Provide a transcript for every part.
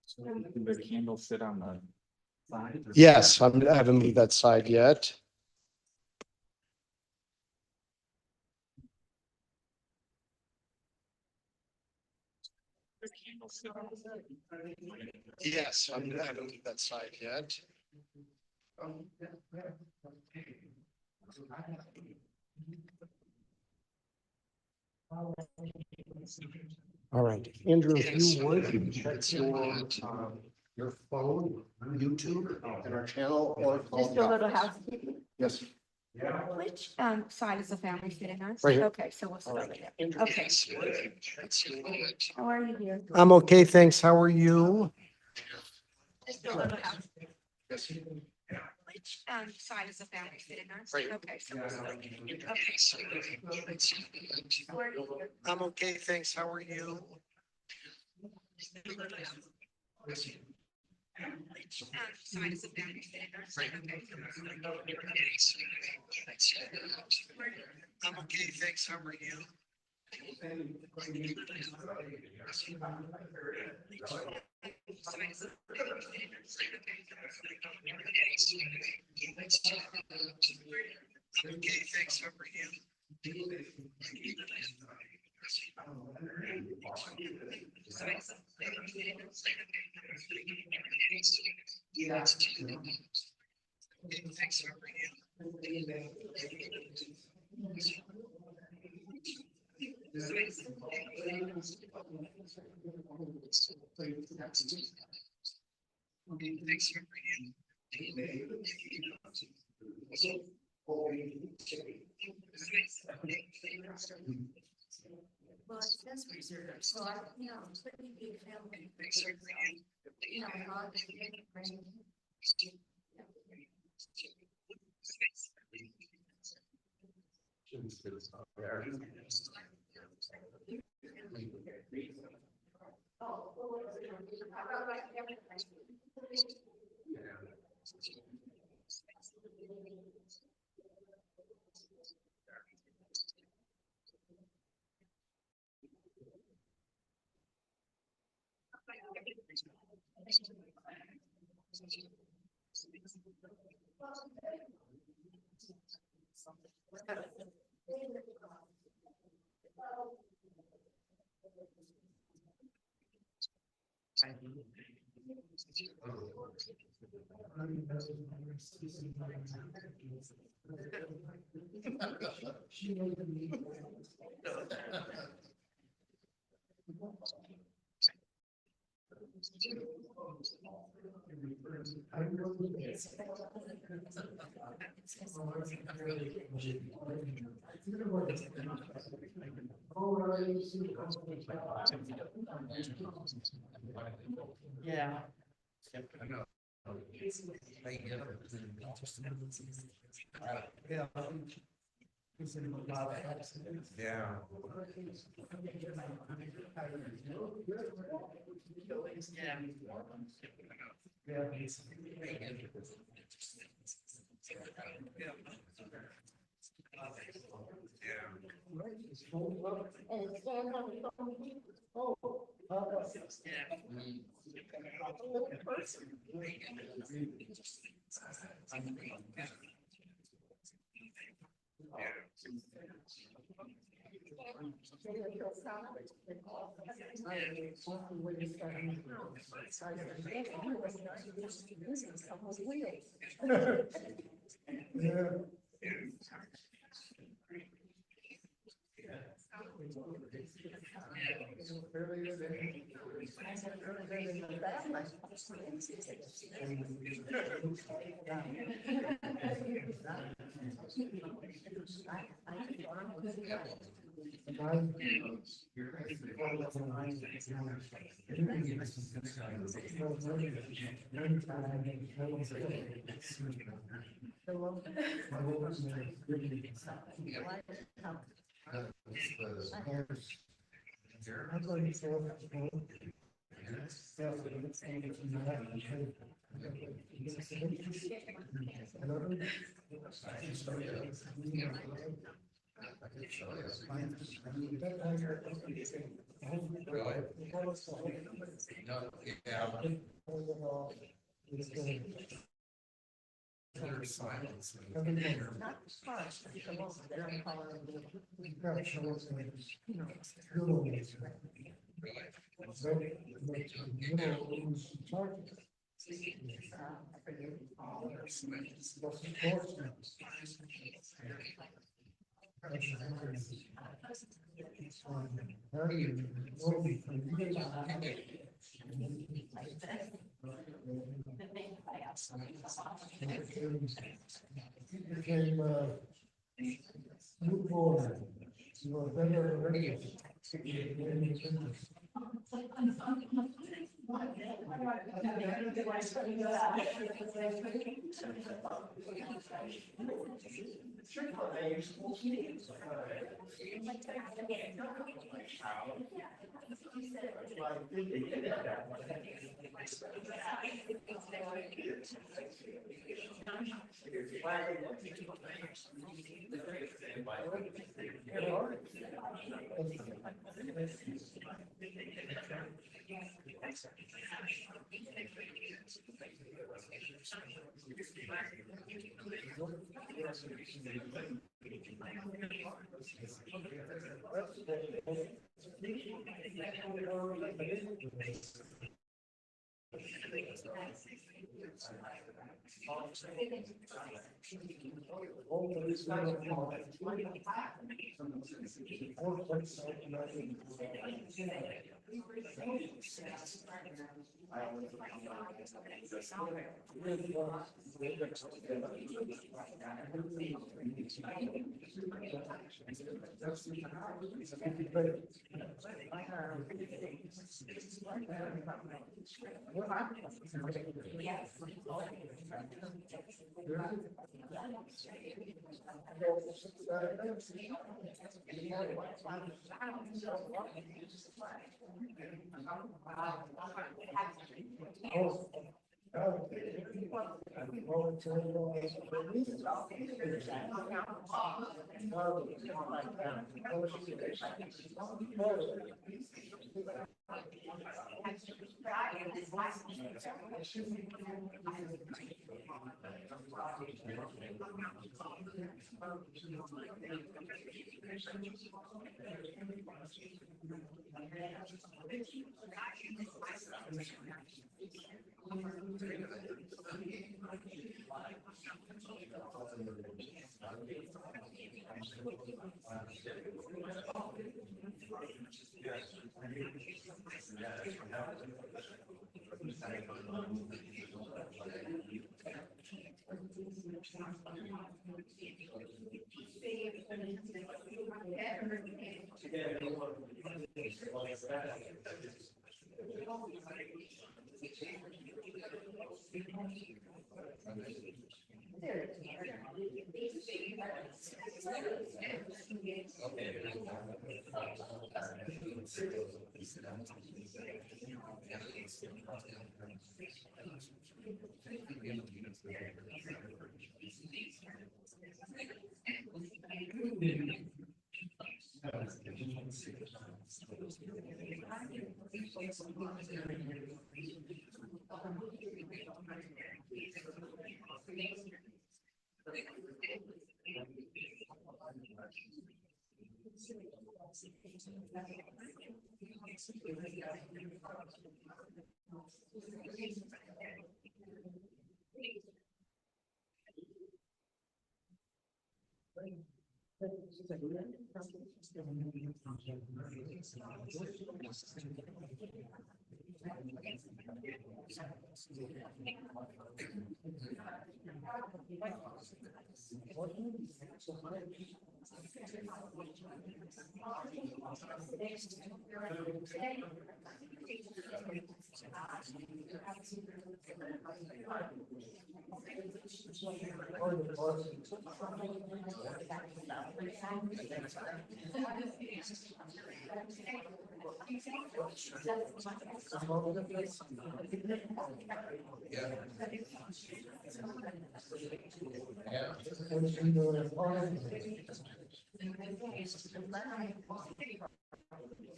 So can the candle sit on the side? Yes, I haven't moved that side yet. The candle sit on the side? Yes, I haven't moved that side yet. All right, Andrew, if you would, check your phone, YouTube, and our channel, or call Just the a little office. housekeeping. Yes. Which side is the family sitting on? Right here. Okay, so we'll start with it. Andrew, Okay. yes. How are you here? I'm okay, thanks. How are you? Just a little housekeeping. Yes. Which side is the family sitting on? Right here. Okay, so we'll start with it. Okay. How are you here? I'm okay, thanks. How are you? Just a little housekeeping. Which side is the family sitting on? Okay, so we'll start with it. I'm okay, thanks. How are you? Okay, thanks. How are you? Okay, thanks. How are you? Okay, thanks. How are you? Well, it says reserved, so I, couldn't be a family. Thanks. How are you? Not just bring- Yeah. Yeah. Became, move forward. You are better ready.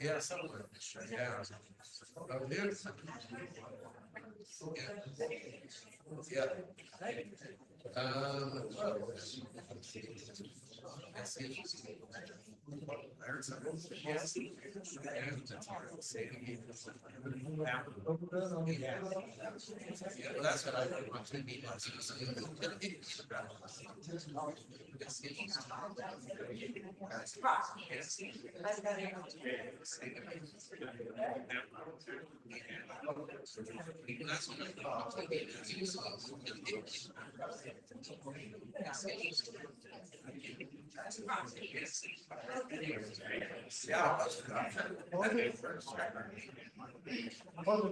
Yeah, somewhere. Yeah. Oh, dude. Yeah. Well, I heard something. Yes. Yeah, well, that's what I want to be. Yeah. Oh,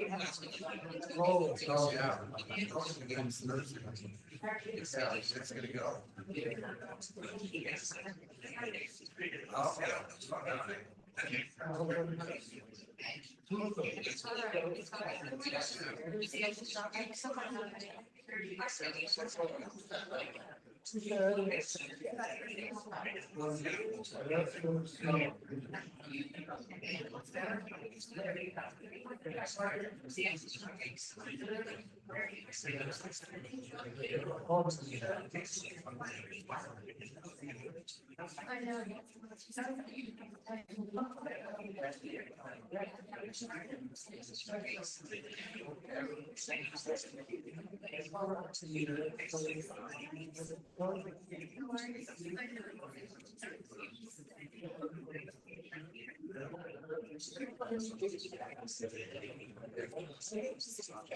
yeah. It's gonna go. Oh, I know.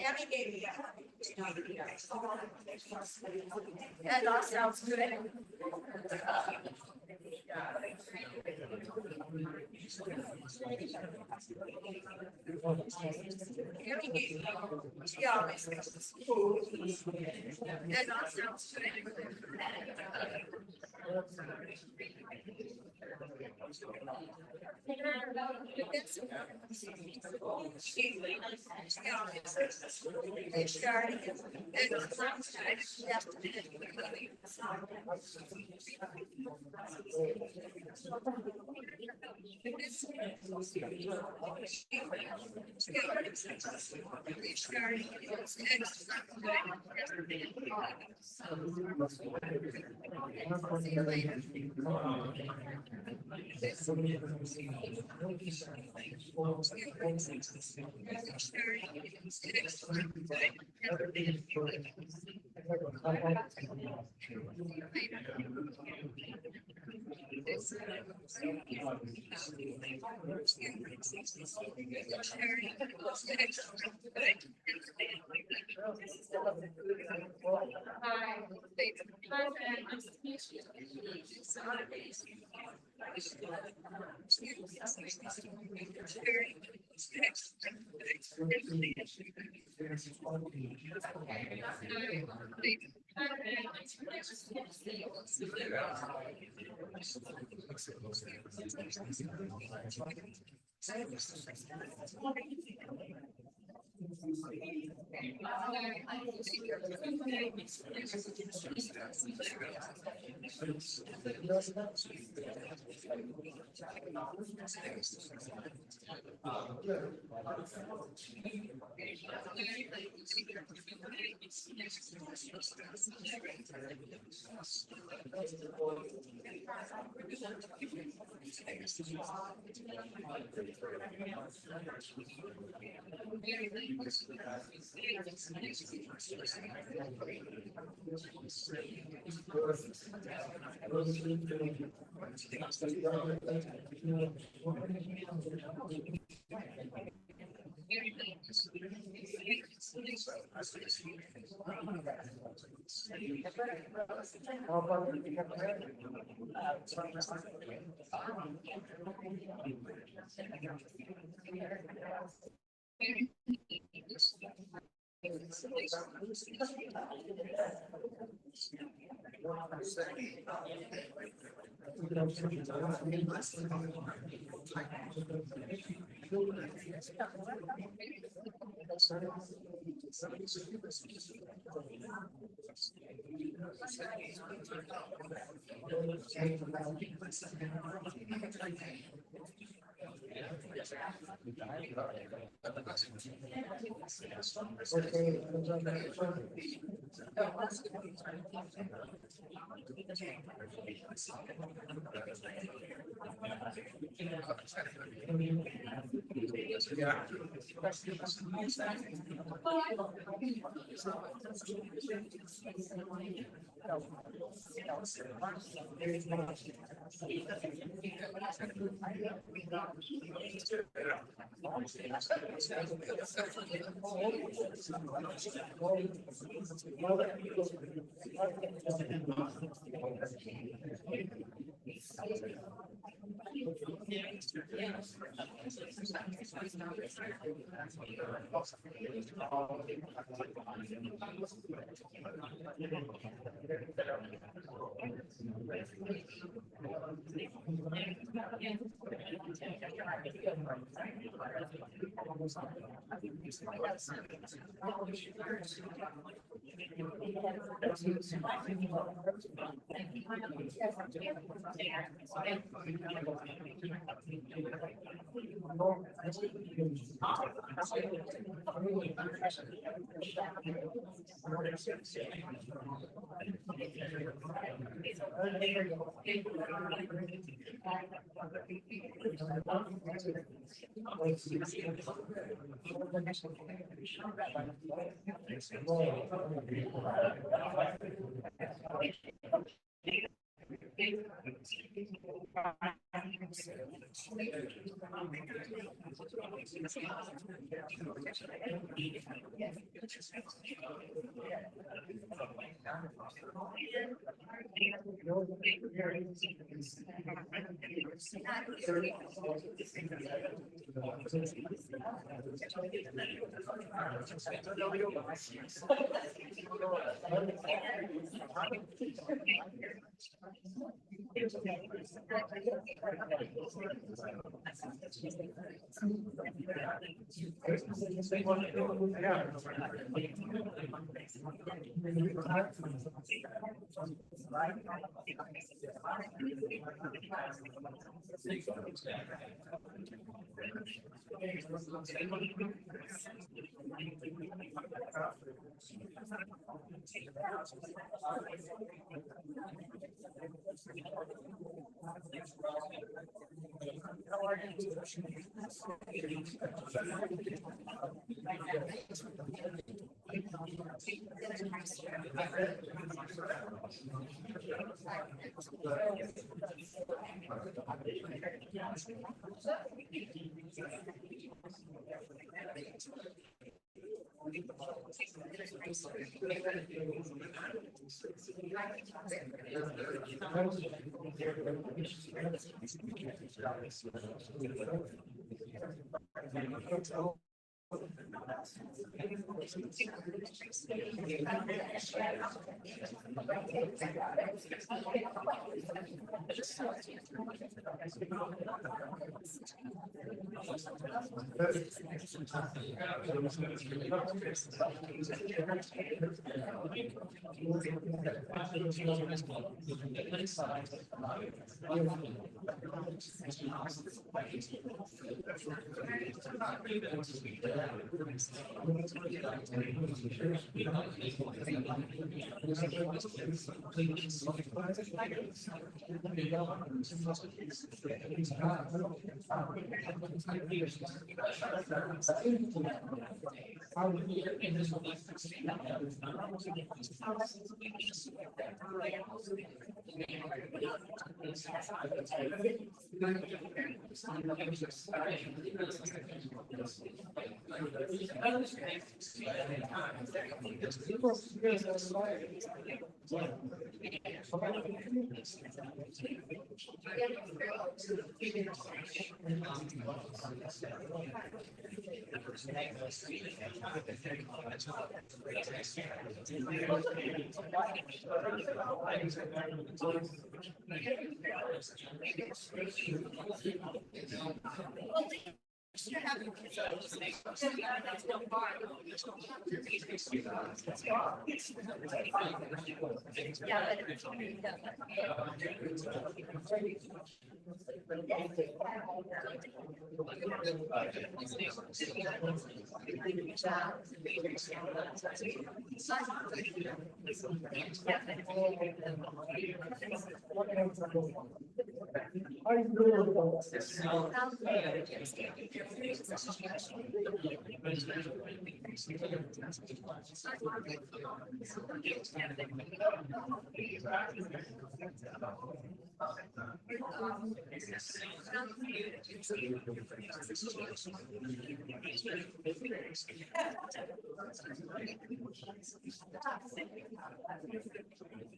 Abby gave me that. That all sounds good. She always does. That all sounds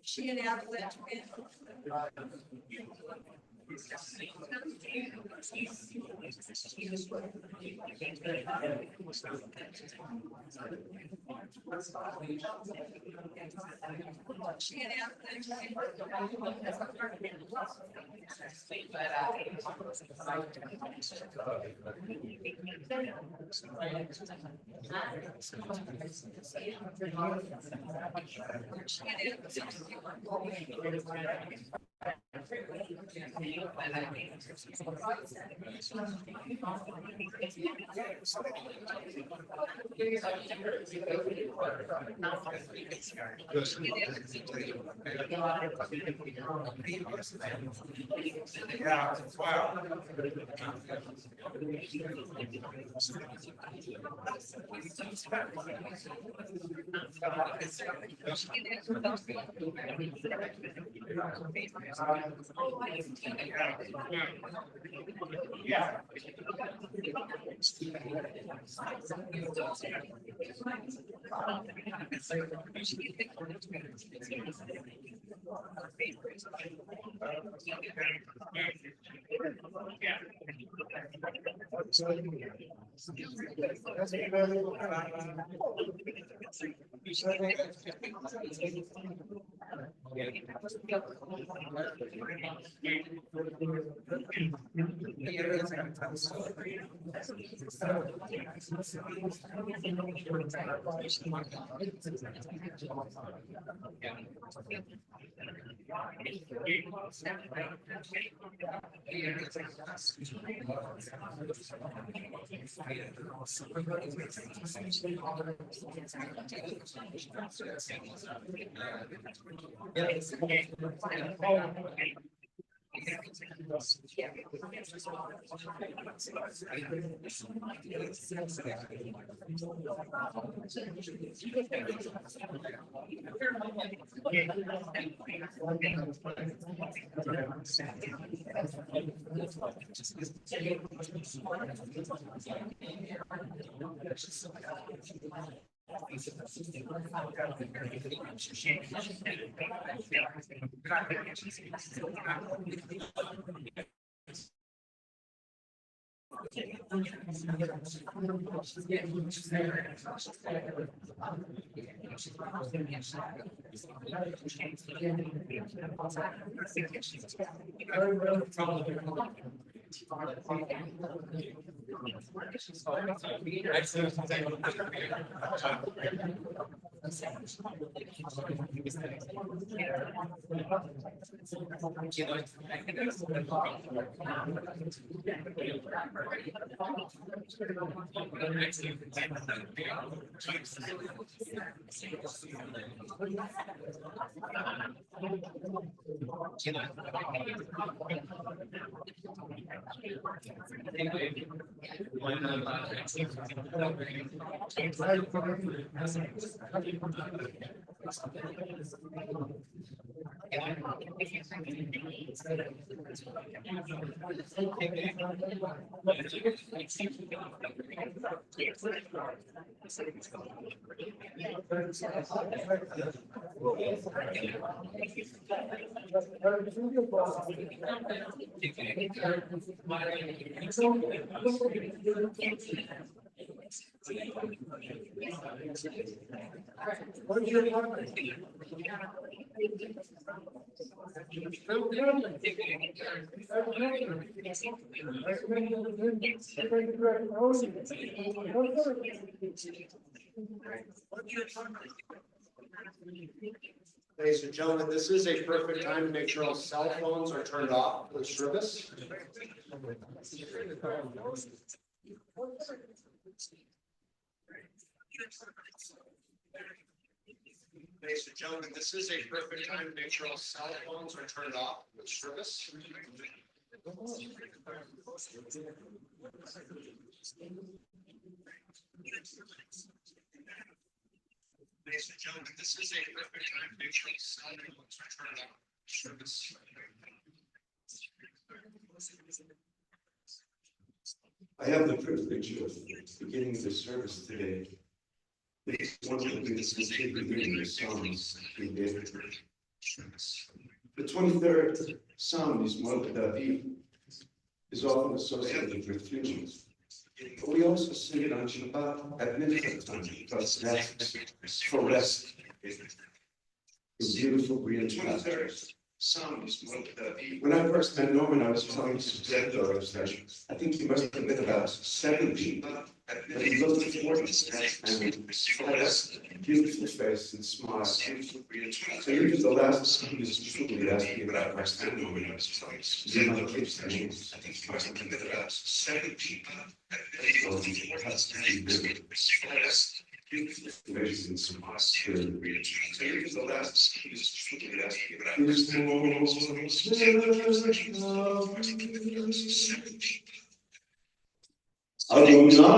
She and Avalanche. Yeah, wow. Yeah. Ladies and gentlemen, this is a perfect time to make sure all cell phones are turned off for the service. Ladies and gentlemen, this is a perfect time to make sure all cell phones are turned off for the service. Ladies and gentlemen, this is a perfect time to make sure all cell phones are turned off for the service. I have the privilege of beginning the service today. One of the contributing psalms we did. The 23rd Psalm is one that is often associated with funerals. But we also sing it on Shabbat at midnight time because that's for rest. It's beautiful green pastures. When I first met Norman, I was telling Suzette, I think he must have been about 70, but he looked 40 and had a beautiful face and smile. So you did the last time you truly asked me about my family when I was telling Suzette, my kids' names. I think he must have been about 70, but he looked 40 and smile. So you did the last time you truly asked me about my family. Adonai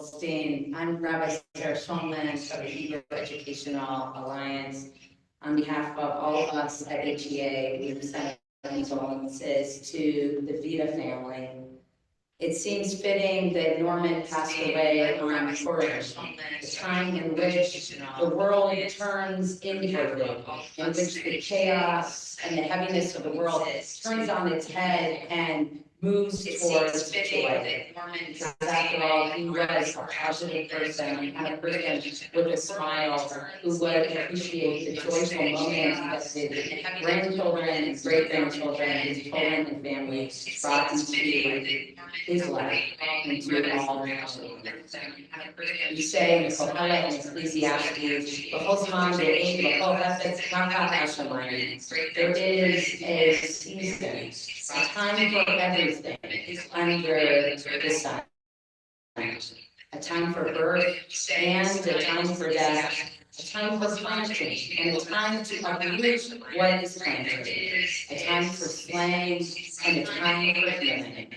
Goldstein. I'm Rabbi Sarah Schulman of the Hebrew Educational Alliance. On behalf of all of us at HEA, we send our condolences to the Veta family. It seems fitting that Norman passed away on Purim, the time in which the world turns inwardly, in which the chaos and the heaviness of the world turns on its head and moves towards joy. Because after all, he was a positive person and a person with a smile who would appreciate the joyful moments that his grandchildren and great-grandchildren, his children and family brought into his life and to all. We say in Kohelet and Ecclesiastes, "B'chol zman ve'ed, b'chol hefetz kafat hashamayim." There is a season, a time for everything under the sun. A time for birth and a time for death, a time for planting and a time to uproot what is planted, a time for slaying and a time for healing,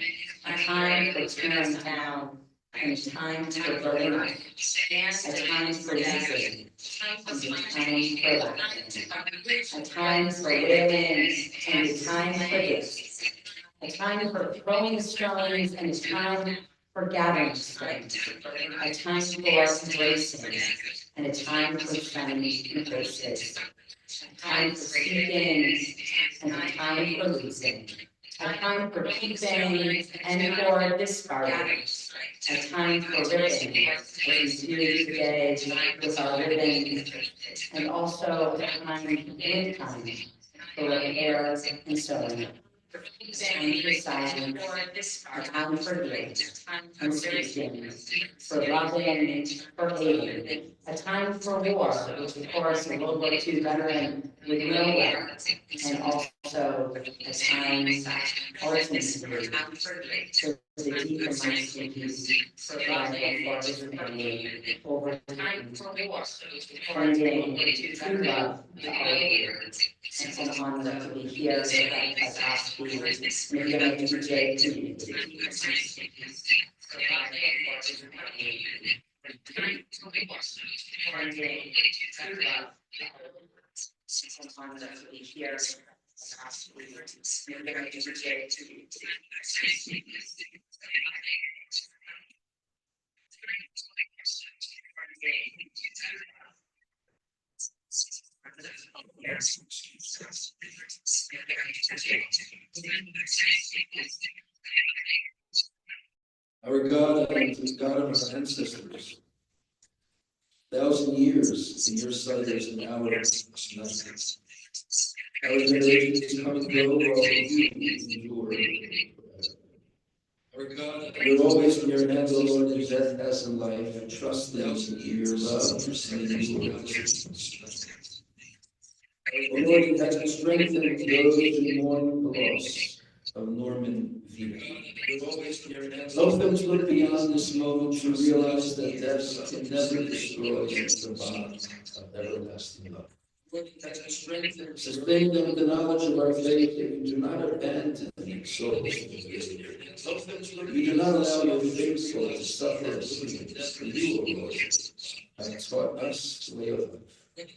a time for tearing down and a time for building up, a time for weeping and a time for laughing, a time for wailing and a time for gifts, a time for throwing stones and a time for gathering strength, a time for embracing and a time for shunning embraces, a time for seeking and a time for losing, a time for keeping and for discarding, a time for ripping, as we do today with our ribbon, and also a time with time for repair and sewing. A time for silence, a time for guilt and speaking, for loving, for hating, a time for war, which of course a World War II veteran would know well, and also a time ultimately for the deep and lasting peace provided for his family over time, finding true love to all of it's an honor to be here at Ospey and again to Jay community. It's an honor to be here at Ospey and again to Jay community. Our God and the God of our ancestors, 1,000 years in your sight is an hour of night. Our generations come and go while you endure. Our God, you're always in your hand, O Lord, in death as in life. Trust in your love and endurance. O Lord, you have strengthened those who mourn the loss of Norman Veta. Help them to look beyond this moment to realize that death can never destroy the bond of everlasting love. Sustain them with the knowledge of our faith that you do not abandon souls. You do not allow your faithful to suffer sins. You, O Lord, have taught us the way of life. Through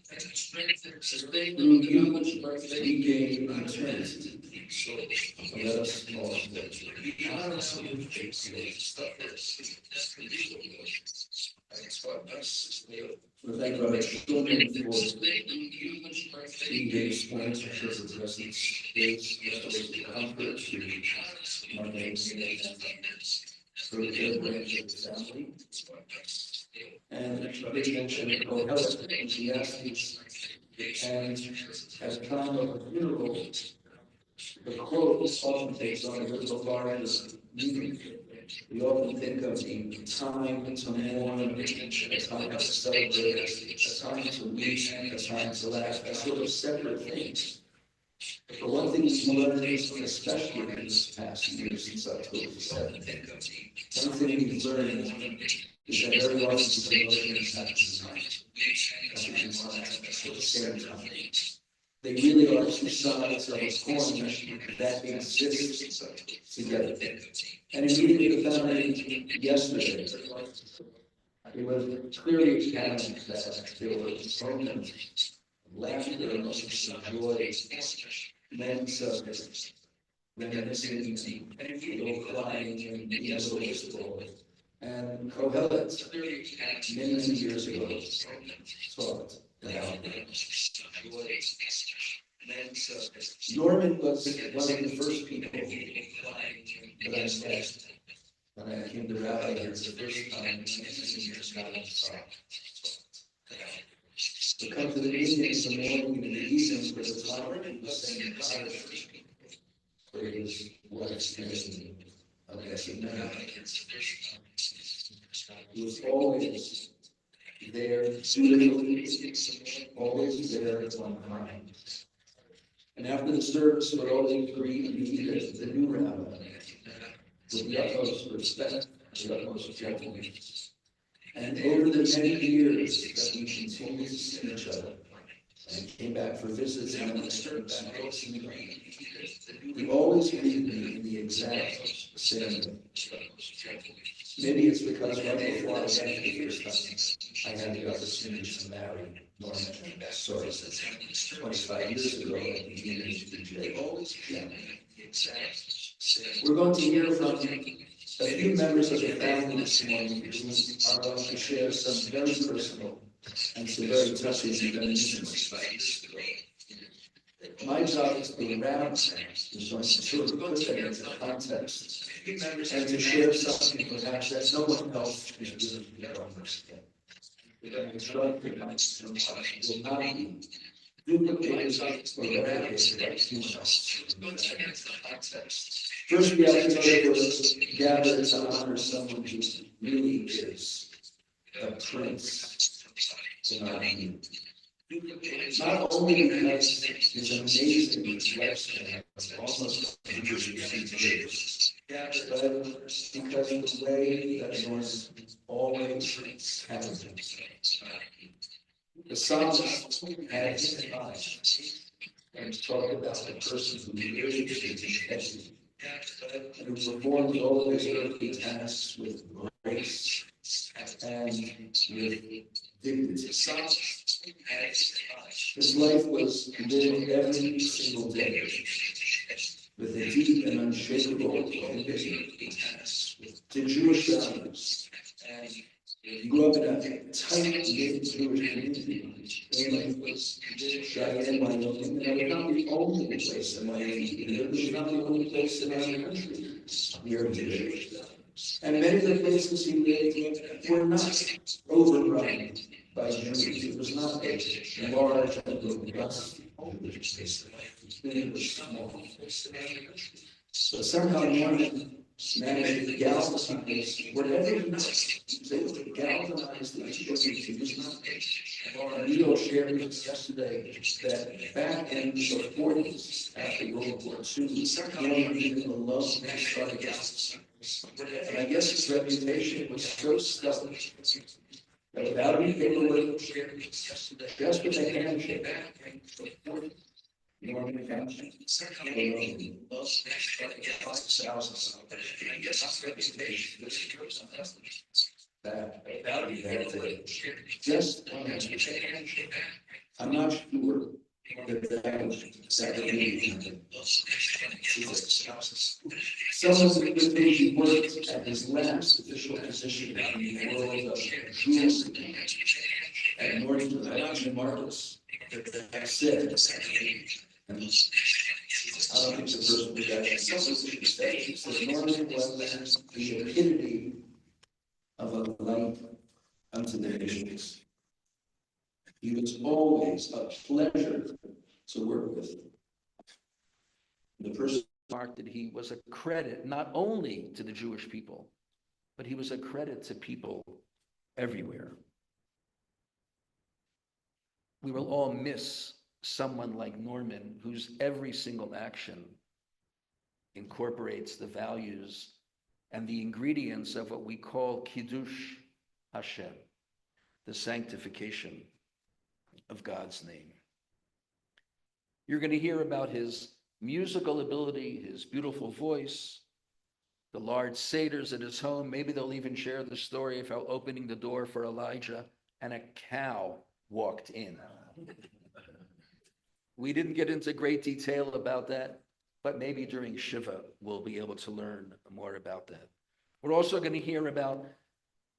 you, we gain eternity. And let us also we thank Rabbi Shulman for 3 days spent in his presence, his comfort to my neighbors for their branch of the family. And they mentioned Kohelet, Ecclesiastes, and at the time of the funeral, the quote often takes on a little larger meaning. We often think of the time to mourn, a time to celebrate, a time to weep, a time to laugh, as sort of separate things. But one thing we've learned, especially in this past year since October 7th, one thing we've learned is that very often these emotions have at the same time. They really are two sides of a coin that exist together. And in meeting with the family yesterday, it was clearly apparent that there were moments of laughter, moments of joy, moments of reminiscing, a little crying, and being a little wistful. And Kohelet, many years ago, talked about Norman was one of the first people that I met when I came to Rabbi here the first time in 19 years ago. To come to the meeting in the morning and in the evening for the time he was saying Kaddish, where he was experiencing of Yesterday. He was always there, always there on time. And after the service, would always greet and meet the new rabbi with the utmost respect, the utmost gentleness. And over the many years that we continued to see each other, and came back for visits and then returned back to see me, he always greeted me in the exact same way. Maybe it's because right before I left the first time, I had the opportunity to marry Norman. Sorry, 25 years ago, at the beginning of the day. We're going to hear from a few members of the family this morning who are going to share some very personal and some very touching reminiscences. My job as the rabbi is going to sort of put that into context and to share something perhaps that no one else is really going to understand. The instructor will not be duplicated or replicated by anyone else. First, we have to gather to honor someone who really is a prince in our community. Not only because his amazing lifespan of almost 160 years, but because the way that Norman always handled himself. The psalmist had his eyes and talked about the person who lives in integrity and who performs all of his earthly tasks with grace and with dignity. His life was lived every single day with a deep and unshakable conviction to Jewish values. He grew up in a tight-knit Jewish community in Cheyenne, Wyoming, and it was not the only place in Wyoming. It was not the only place in our country near Jewish. And many of the places he lived were not overrun by Jews. It was not a large and robust Jewish place. It was small. But somehow Norman managed to galvanize whatever he was able to galvanize the Jews. He was not. And Leo shared with us yesterday that back in the 40s, after World War II, Norman even alone started business. And I guess his reputation was so stellar that without any paperwork, just with a handshake, Norman found alone 5,000. I guess his reputation was that just on a handshake. I'm not sure that really happened. Someone with whom he worked at his last official position in the world of jewelry at Nordstrom Marcus said, and I don't think the person who got it said Norman was the epitome of a light unto the nations. He was always a pleasure to work with. The person remarked that he was a credit not only to the Jewish people, but he was a credit to people everywhere. We will all miss someone like Norman, whose every single action incorporates the values and the ingredients of what we call Kiddush Hashem, the sanctification of God's name. You're going to hear about his musical ability, his beautiful voice, the large seders at his home. Maybe they'll even share the story of how opening the door for Elijah and a cow walked in. We didn't get into great detail about that, but maybe during Shiva, we'll be able to learn more about that. We're also going to hear about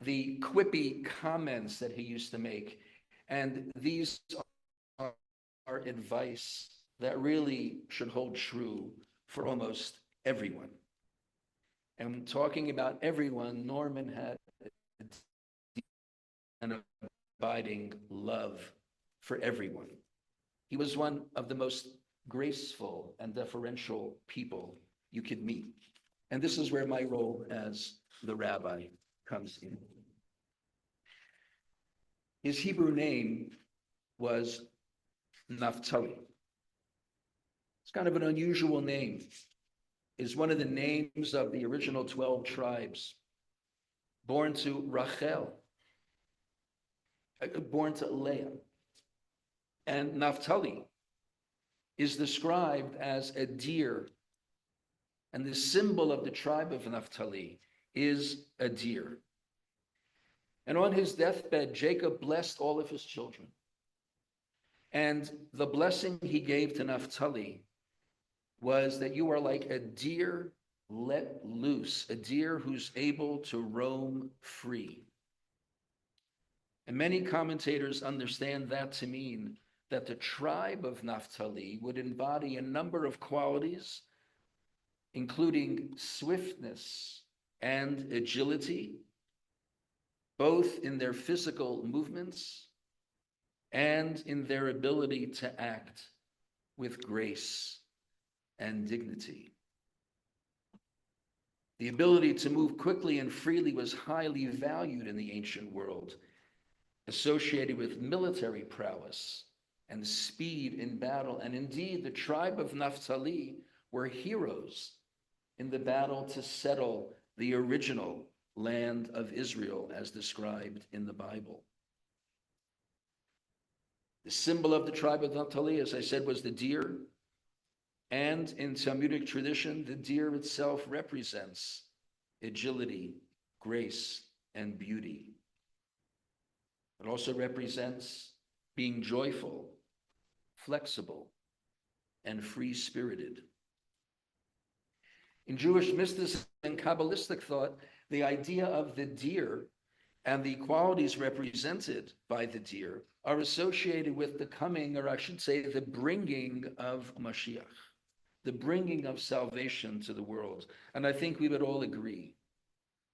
the quippy comments that he used to make. And these are advice that really should hold true for almost everyone. And talking about everyone, Norman had an abiding love for everyone. He was one of the most graceful and deferential people you could meet. And this is where my role as the rabbi comes in. His Hebrew name was Naphtali. It's kind of an unusual name. It's one of the names of the original 12 tribes, born to Rachel, born to Leah. And Naphtali is described as a deer. And the symbol of the tribe of Naphtali is a deer. And on his deathbed, Jacob blessed all of his children. And the blessing he gave to Naphtali was that you are like a deer let loose, a deer who's able to roam free. And many commentators understand that to mean that the tribe of Naphtali would embody a number of qualities, including swiftness and agility, both in their physical movements and in their ability to act with grace and dignity. The ability to move quickly and freely was highly valued in the ancient world, associated with military prowess and speed in battle. And indeed, the tribe of Naphtali were heroes in the battle to settle the original land of Israel as described in the Bible. The symbol of the tribe of Naphtali, as I said, was the deer. And in Talmudic tradition, the deer itself represents agility, grace, and beauty. It also represents being joyful, flexible, and free-spirited. In Jewish mysticism and Kabbalistic thought, the idea of the deer and the qualities represented by the deer are associated with the coming, or I should say, the bringing of Mashiach, the bringing of salvation to the world. And I think we would all agree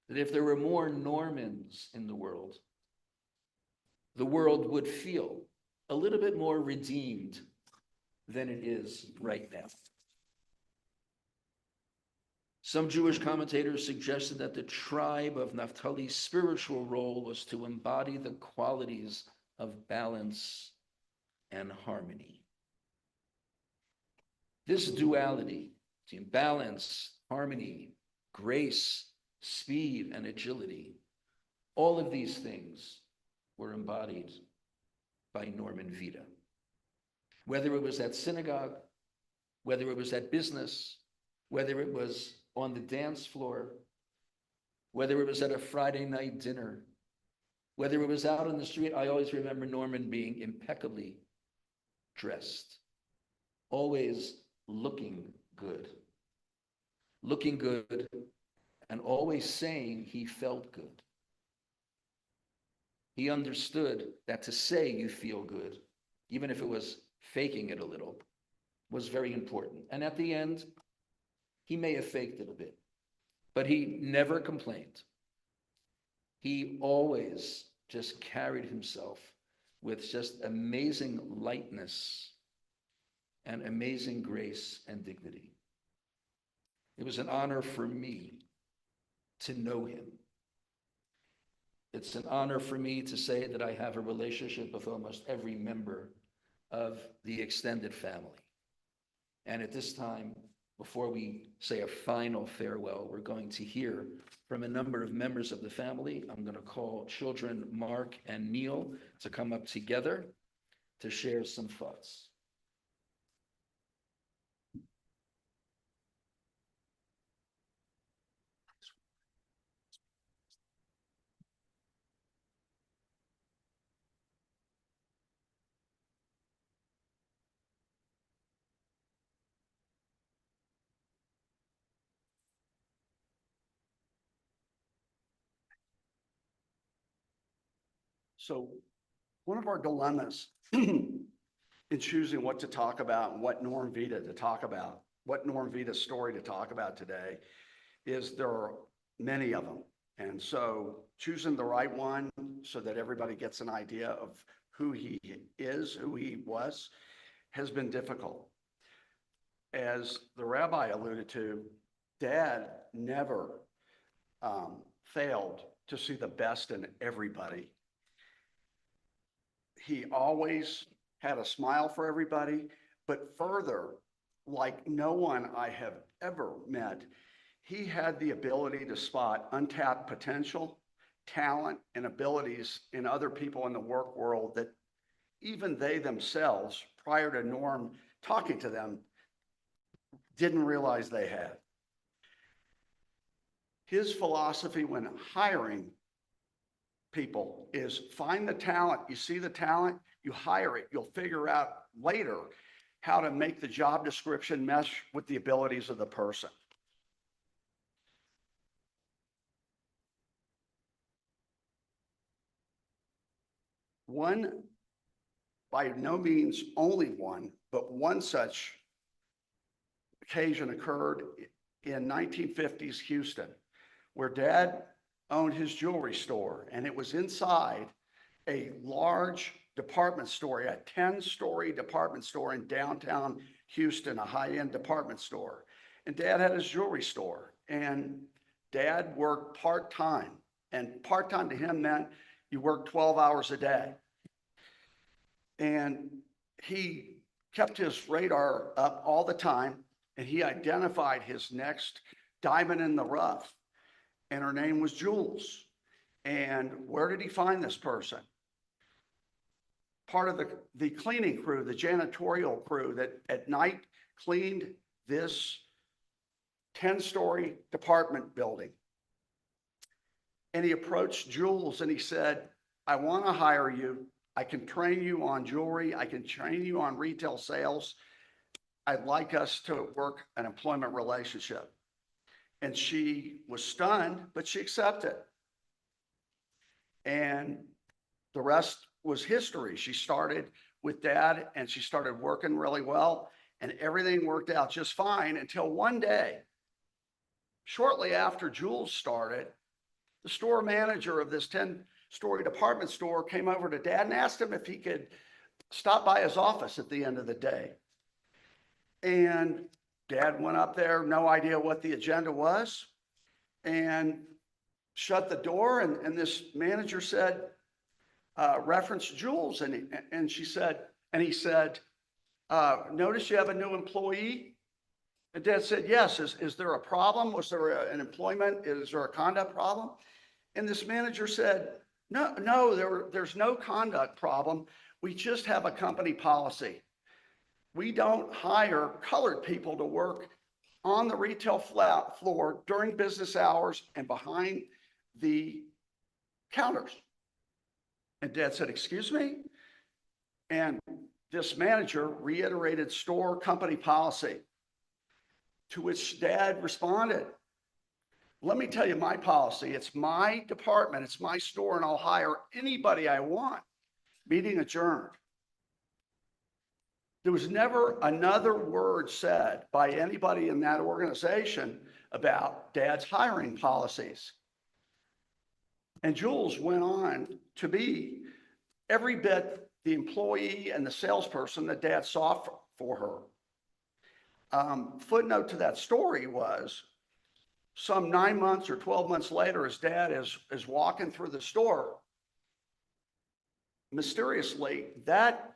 that if there were more Normans in the world would feel a little bit more redeemed than it is right now. Some Jewish commentators suggested that the tribe of Naphtali's spiritual role was to embody the qualities of balance and harmony. This duality between balance, harmony, grace, speed, and agility, all of these things were embodied by Norman Veta. Whether it was at synagogue, whether it was at business, whether it was on the dance floor, whether it was at a Friday night dinner, whether it was out on the street, I always remember Norman being impeccably dressed, always looking good, and always saying he felt good. He understood that to say you feel good, even if it was faking it a little, was very important. And at the end, he may have faked it a bit, but he never complained. He always just carried himself with just amazing lightness and amazing grace and dignity. It was an honor for me to know him. It's an honor for me to say that I have a relationship with almost every member of the extended family. And at this time, before we say a final farewell, we're going to hear from a number of members of the family. I'm going to call children Mark and Neil to come up together to share some thoughts. So one of our dilemmas in choosing what to talk about and what Norm Vita to talk about, what Norm Vita's story to talk about today, is there are many of them. And so choosing the right one so that everybody gets an idea of who he is, who he was, has been difficult. As the rabbi alluded to, Dad never failed to see the best in everybody. He always had a smile for everybody, but further, like no one I have ever met, he had the ability to spot untapped potential, talent, and abilities in other people in the work world that even they themselves, prior to Norm talking to them, didn't realize they had. His philosophy when hiring people is find the talent. You see the talent, you hire it. You'll figure out later how to make the job description mesh with the abilities of the person. One, by no means only one, but one such occasion occurred in 1950s Houston, where Dad owned his jewelry store, and it was inside a large department store, a 10-story department store in downtown Houston, a high-end department store. And Dad had his jewelry store, and Dad worked part-time, and part-time to him meant you worked 12 hours a day. And he kept his radar up all the time, and he identified his next diamond in the rough, and her name was Jules. And where did he find this person? Part of the cleaning crew, the janitorial crew that at night cleaned this 10-story department building. And he approached Jules and he said, I want to hire you. I can train you on jewelry. I can train you on retail sales. I'd like us to work an employment relationship. And she was stunned, but she accepted. And the rest was history. She started with Dad and she started working really well, and everything worked out just fine until one day, shortly after Jules started, the store manager of this 10-story department store came over to Dad and asked him if he could stop by his office at the end of the day. And Dad went up there, no idea what the agenda was, and shut the door. And this manager said, reference Jules. And she said, and he said, notice you have a new employee? And Dad said, yes. Is there a problem? Was there an employment? Is there a conduct problem? And this manager said, no, there's no conduct problem. We just have a company policy. We don't hire colored people to work on the retail floor during business hours and behind the counters. And Dad said, excuse me? And this manager reiterated store company policy, to which Dad responded, let me tell you my policy. It's my department, it's my store, and I'll hire anybody I want. Meeting adjourned. There was never another word said by anybody in that organization about Dad's hiring policies. And Jules went on to be every bit the employee and the salesperson that Dad saw for her. Footnote to that story was some 9 months or 12 months later, as Dad is walking through the store, mysteriously, that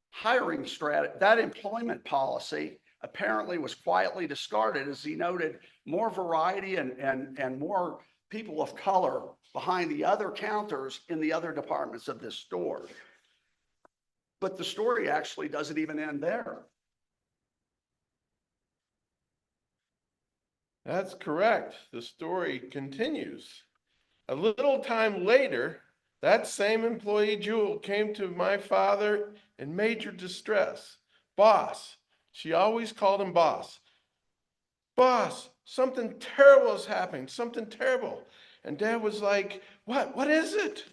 hiring strategy, that employment policy apparently was quietly discarded, as he noted more variety and more people of color behind the other counters in the other departments of this store. But the story actually doesn't even end there. That's correct. The story continues. A little time later, that same employee, Jewel, came to my father in major distress. Boss, she always called him boss. Boss, something terrible is happening, something terrible. And Dad was like, what is it?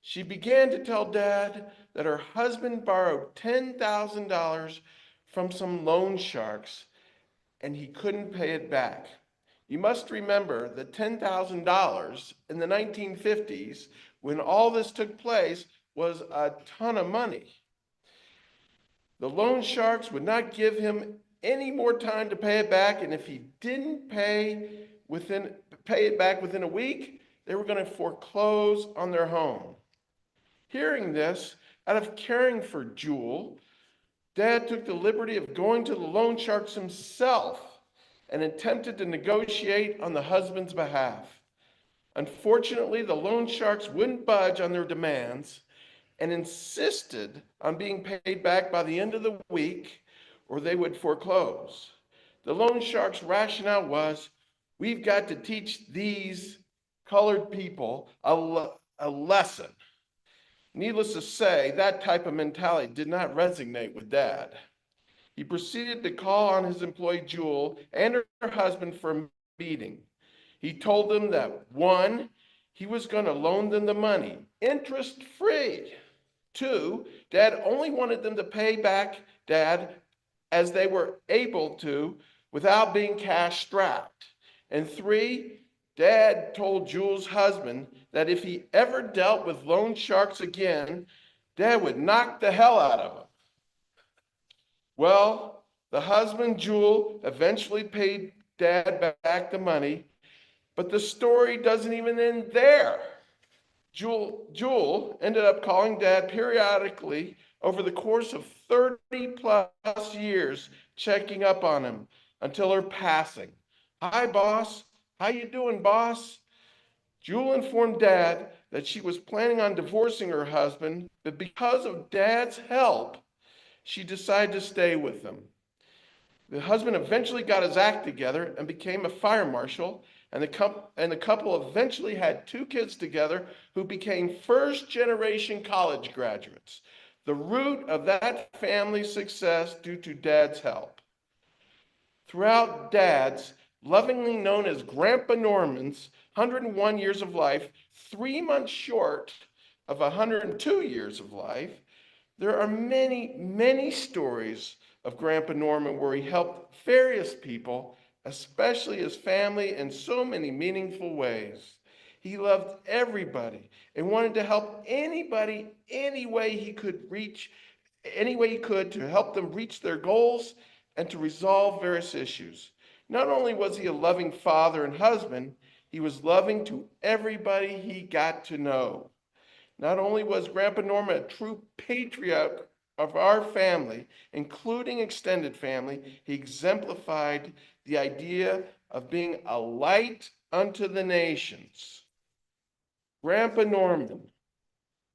She began to tell Dad that her husband borrowed $10,000 from some loan sharks and he couldn't pay it back. You must remember that $10,000 in the 1950s, when all this took place, was a ton of money. The loan sharks would not give him any more time to pay it back, and if he didn't pay it back within a week, they were going to foreclose on their home. Hearing this, out of caring for Jewel, Dad took the liberty of going to the loan sharks himself and attempted to negotiate on the husband's behalf. Unfortunately, the loan sharks wouldn't budge on their demands and insisted on being paid back by the end of the week or they would foreclose. The loan sharks' rationale was, we've got to teach these colored people a lesson. Needless to say, that type of mentality did not resonate with Dad. He proceeded to call on his employee Jewel and her husband for a meeting. He told them that 1, he was going to loan them the money, interest free. 2, Dad only wanted them to pay back Dad as they were able to without being cash strapped. And 3, Dad told Jewel's husband that if he ever dealt with loan sharks again, Dad would knock the hell out of him. Well, the husband, Jewel, eventually paid Dad back the money, but the story doesn't even end there. Jewel ended up calling Dad periodically over the course of 30 plus years, checking up on him until her passing. Hi, boss. How you doing, boss? Jewel informed Dad that she was planning on divorcing her husband, but because of Dad's help, she decided to stay with him. The husband eventually got his act together and became a fire marshal, and the couple eventually had 2 kids together who became first-generation college graduates. The root of that family's success due to Dad's help. Throughout Dad's, lovingly known as Grandpa Norman's, 101 years of life, 3 months short of 102 years of life, there are many, many stories of Grandpa Norman where he helped various people, especially his family, in so many meaningful ways. He loved everybody and wanted to help anybody any way he could to help them reach their goals and to resolve various issues. Not only was he a loving father and husband, he was loving to everybody he got to know. Not only was Grandpa Norman a true patriot of our family, including extended family, he exemplified the idea of being a light unto the nations. Grandpa Norman,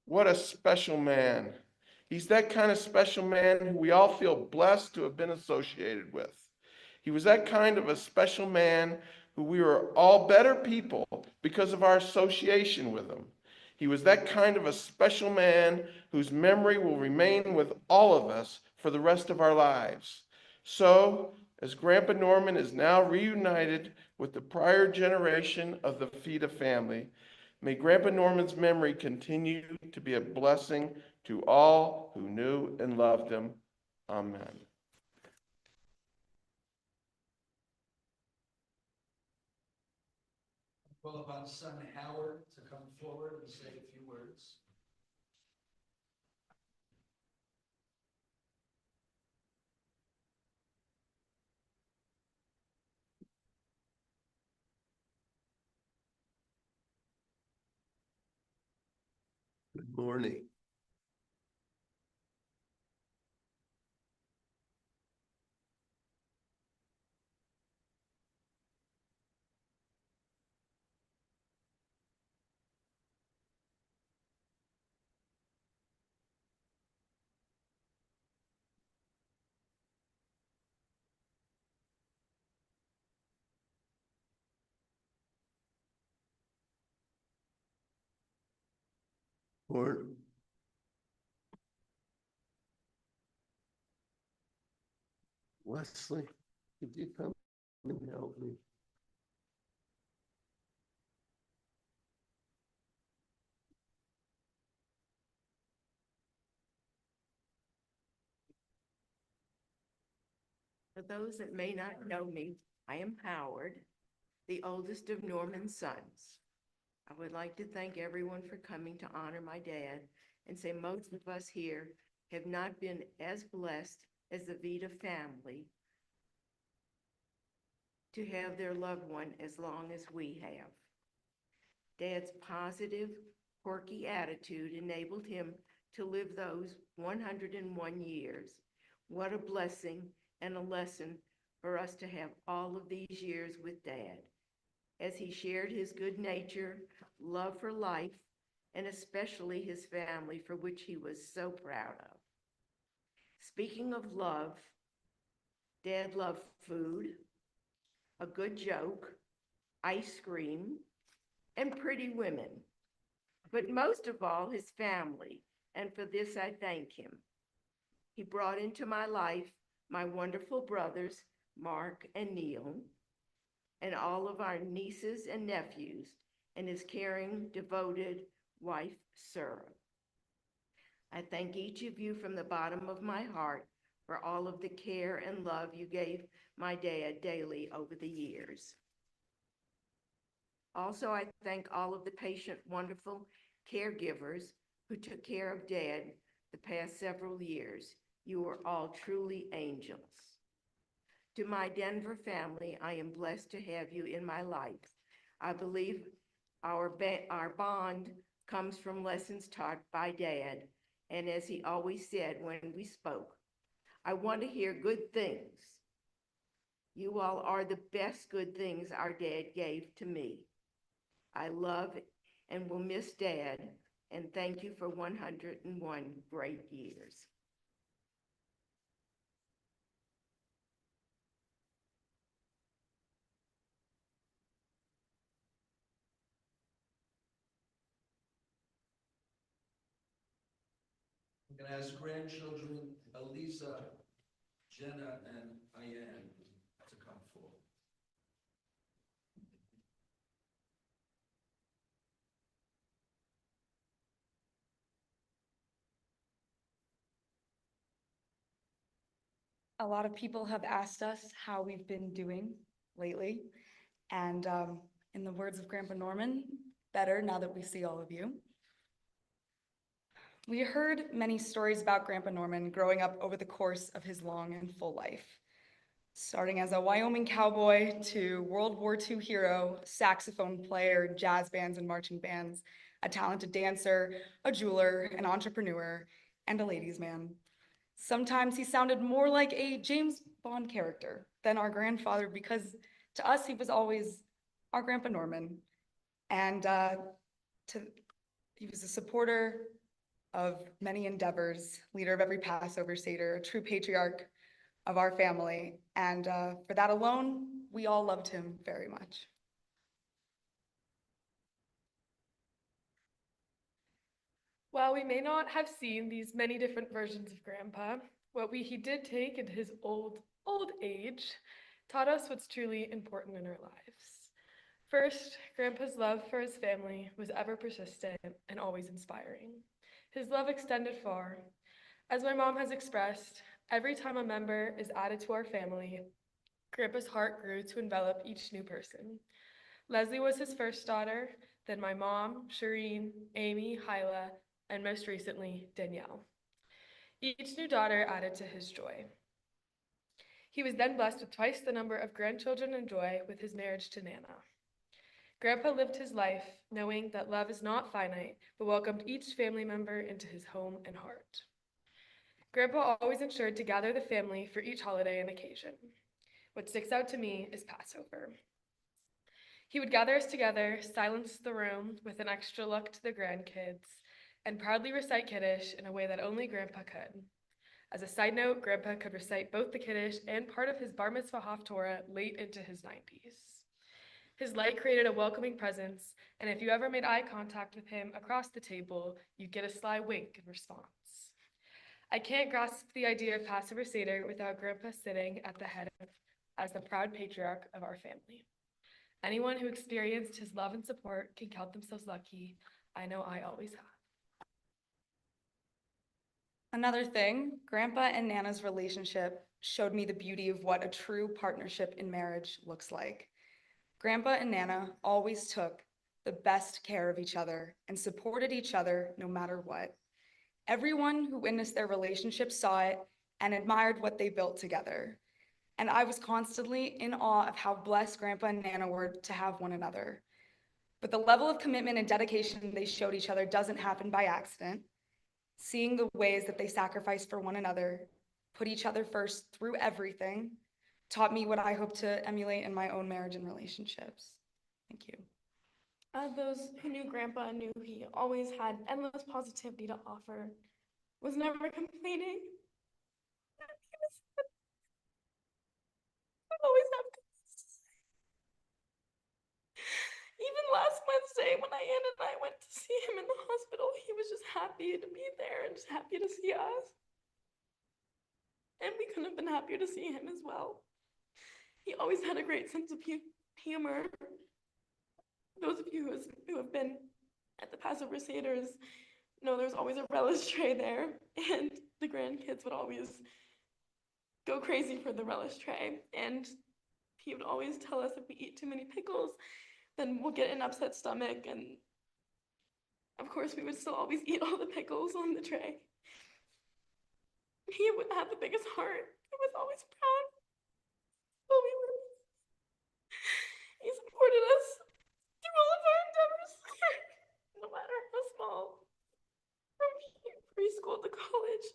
what a special man. He's that kind of special man who we all feel blessed to have been associated with. He was that kind of a special man who we were all better people because of our association with him. He was that kind of a special man whose memory will remain with all of us for the rest of our lives. So, as Grandpa Norman is now reunited with the prior generation of the Veta family, may Grandpa Norman's memory continue to be a blessing to all who knew and loved him. Amen. Call upon son Howard to come forward and say a few words. Good morning. Morning. Wesley, could you come and help me? For those that may not know me, I am Howard, the oldest of Norman's sons. I would like to thank everyone for coming to honor my dad and say most of us here have not been as blessed as the Veta family to have their loved one as long as we have. Dad's positive, quirky attitude enabled him to live those 101 years. What a blessing and a lesson for us to have all of these years with Dad, as he shared his good nature, love for life, and especially his family, for which he was so proud of. Speaking of love, Dad loved food, a good joke, ice cream, and pretty women, but most of all, his family, and for this I thank him. He brought into my life my wonderful brothers, Mark and Neil, and all of our nieces and nephews, and his caring, devoted wife, Sarah. I thank each of you from the bottom of my heart for all of the care and love you gave my dad daily over the years. Also, I thank all of the patient, wonderful caregivers who took care of Dad the past several years. You are all truly angels. To my Denver family, I am blessed to have you in my life. I believe our bond comes from lessons taught by Dad, and as he always said when we spoke, I want to hear good things. You all are the best good things our dad gave to me. I love and will miss Dad, and thank you for 101 great years. I'm gonna ask grandchildren Elisa, Jenna, and Ian to come forward. A lot of people have asked us how we've been doing lately. And in the words of Grandpa Norman, better now that we see all of you. We heard many stories about Grandpa Norman growing up over the course of his long and full life. Starting as a Wyoming cowboy to World War II hero, saxophone player, jazz bands and marching bands, a talented dancer, a jeweler, an entrepreneur, and a ladies' man. Sometimes he sounded more like a James Bond character than our grandfather because to us, he was always our Grandpa Norman. And he was a supporter of many endeavors, leader of every Passover Seder, a true patriarch of our family. And for that alone, we all loved him very much. While we may not have seen these many different versions of Grandpa, what he did take in his old age taught us what's truly important in our lives. First, Grandpa's love for his family was ever persistent and always inspiring. His love extended far. As my mom has expressed, every time a member is added to our family, Grandpa's heart grew to envelop each new person. Leslie was his first daughter, then my mom, Shireen, Amy, Hyla, and most recently, Danielle. Each new daughter added to his joy. He was then blessed with twice the number of grandchildren and joy with his marriage to Nana. Grandpa lived his life knowing that love is not finite, but welcomed each family member into his home and heart. Grandpa always ensured to gather the family for each holiday and occasion. What sticks out to me is Passover. He would gather us together, silence the room with an extra look to the grandkids, and proudly recite Kiddush in a way that only Grandpa could. As a side note, Grandpa could recite both the Kiddush and part of his Bar Mitzvah Haftorah late into his 90s. His light created a welcoming presence, and if you ever made eye contact with him across the table, you'd get a sly wink in response. I can't grasp the idea of Passover Seder without Grandpa sitting at the head as the proud patriarch of our family. Anyone who experienced his love and support can count themselves lucky. I know I always have. Another thing, Grandpa and Nana's relationship showed me the beauty of what a true partnership in marriage looks like. Grandpa and Nana always took the best care of each other and supported each other no matter what. Everyone who witnessed their relationship saw it and admired what they built together. And I was constantly in awe of how blessed Grandpa and Nana were to have one another. But the level of commitment and dedication they showed each other doesn't happen by accident. Seeing the ways that they sacrificed for one another, put each other first through everything, taught me what I hope to emulate in my own marriage and relationships. Thank you. Those who knew Grandpa knew he always had endless positivity to offer, was never complaining. He would always have good things to say. Even last Wednesday, when Ann and I went to see him in the hospital, he was just happy to be there and just happy to see us. And we couldn't have been happier to see him as well. He always had a great sense of humor. Those of you who have been at the Passover Seders know there's always a relish tray there, and the grandkids would always go crazy for the relish tray. And he would always tell us if we eat too many pickles, then we'll get an upset stomach. And of course, we would still always eat all the pickles on the tray. He would have the biggest heart. He was always proud. But he supported us through all of our endeavors, no matter how small. From preschool to college,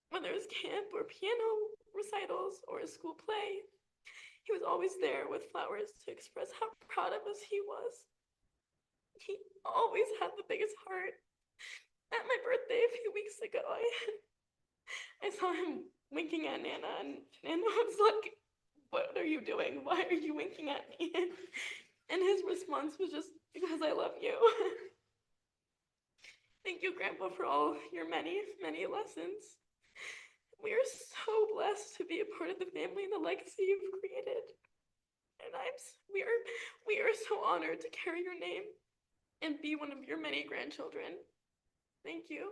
whether it was camp or piano recitals or a school play, he was always there with flowers to express how proud of us he was. He always had the biggest heart. At my birthday a few weeks ago, I saw him winking at Nana, and Nana was like, "What are you doing? Why are you winking at me?" And his response was just, "Because I love you." Thank you, Grandpa, for all your many, many lessons. We are so blessed to be a part of the family and the legacy you've created. And we are so honored to carry your name and be one of your many grandchildren. Thank you.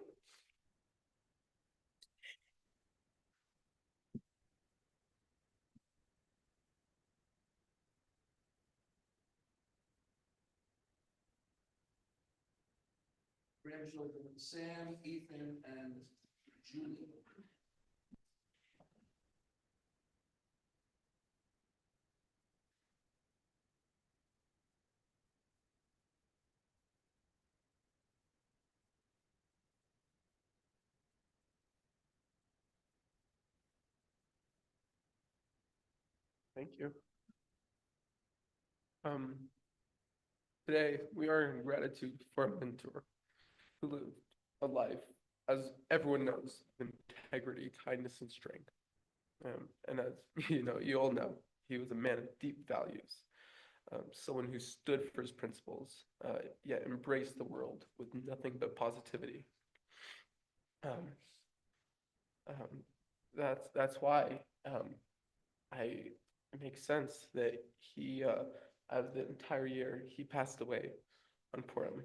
Grandchildren, Sam, Ethan, and Julie. Thank you. Today we are in gratitude for a mentor who lived a life, as everyone knows, of integrity, kindness, and strength. And as you all know, he was a man of deep values, someone who stood for his principles, yet embraced the world with nothing but positivity. That's why it makes sense that he, out of the entire year, he passed away on Purim.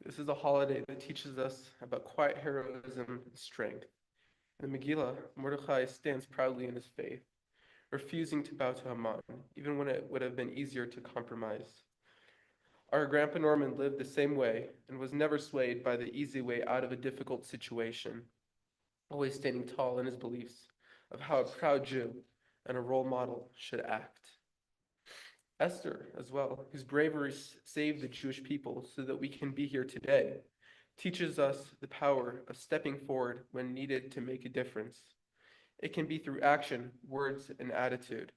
This is a holiday that teaches us about quiet heroism and strength. In the Megillah, Mordechai stands proudly in his faith, refusing to bow to Haman, even when it would have been easier to compromise. Our Grandpa Norman lived the same way and was never swayed by the easy way out of a difficult situation, always standing tall in his beliefs of how a proud Jew and a role model should act. Esther, as well, whose bravery saved the Jewish people so that we can be here today, teaches us the power of stepping forward when needed to make a difference. It can be through action, words, and attitude.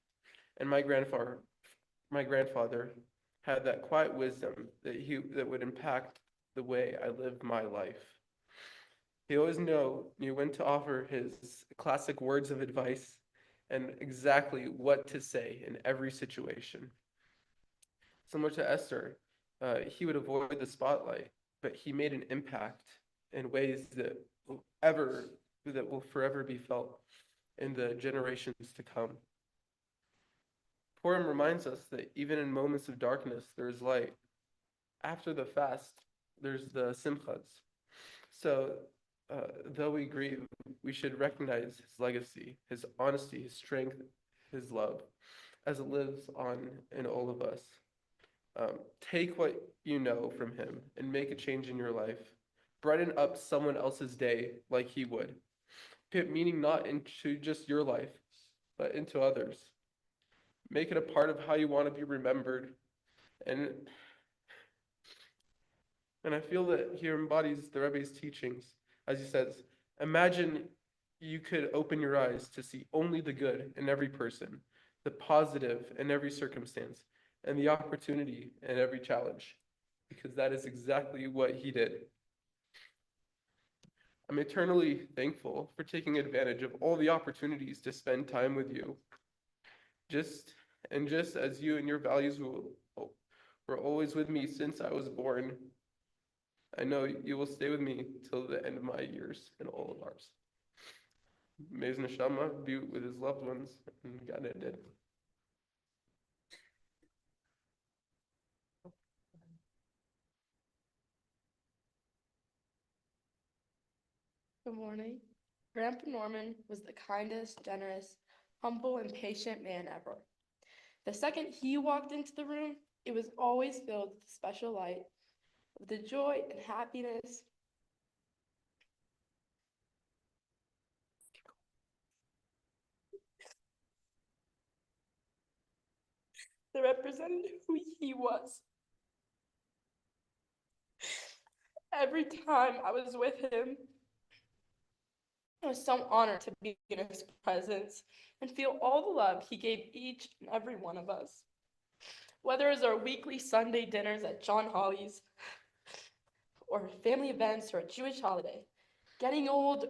And my grandfather had that quiet wisdom that would impact the way I lived my life. He always knew when to offer his classic words of advice and exactly what to say in every situation. Similar to Esther, he would avoid the spotlight, but he made an impact in ways that will forever be felt in the generations to come. Purim reminds us that even in moments of darkness, there is light. After the fast, there's the simchas. So though we grieve, we should recognize his legacy, his honesty, his strength, his love, as it lives on in all of us. Take what you know from him and make a change in your life. Brighten up someone else's day like he would. Put meaning not into just your life, but into others. Make it a part of how you want to be remembered. And I feel that he embodies the Rebbe's teachings, as he says, imagine you could open your eyes to see only the good in every person, the positive in every circumstance, and the opportunity in every challenge, because that is exactly what he did. I'm eternally thankful for taking advantage of all the opportunities to spend time with you. Just as you and your values were always with me since I was born, I know you will stay with me till the end of my years and all of ours. May his neshama be with his loved ones and Gan Eden. Good morning. Grandpa Norman was the kindest, generous, humble, and patient man ever. The second he walked into the room, it was always filled with a special light, with the joy and happiness that represented who he was. Every time I was with him, it was so honored to be in his presence and feel all the love he gave each and every one of us. Whether it's our weekly Sunday dinners at John Holly's, or family events, or a Jewish holiday, getting old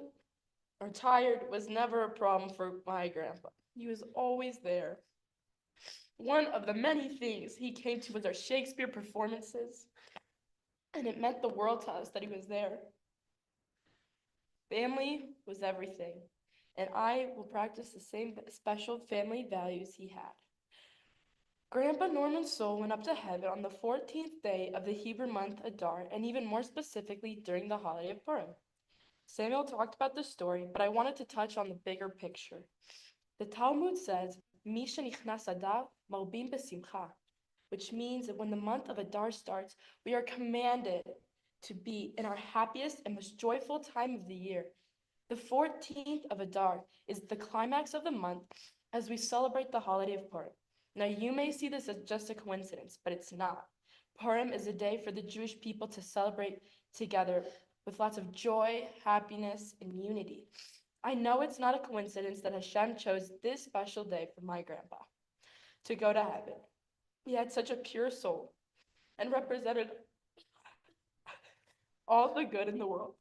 or tired was never a problem for my grandpa. He was always there. One of the many things he came to was our Shakespeare performances, and it meant the world to us that he was there. Family was everything, and I will practice the same special family values he had. Grandpa Norman's soul went up to heaven on the 14th day of the Hebrew month Adar, and even more specifically during the holiday of Purim. Samuel talked about the story, but I wanted to touch on the bigger picture. The Talmud says, Misha nichnas Adar marbim besimcha, which means that when the month of Adar starts, we are commanded to be in our happiest and most joyful time of the year. The 14th of Adar is the climax of the month as we celebrate the holiday of Purim. Now, you may see this as just a coincidence, but it's not. Purim is a day for the Jewish people to celebrate together with lots of joy, happiness, and unity. I know it's not a coincidence that Hashem chose this special day for my grandpa to go to heaven. He had such a pure soul and represented all the good in the world.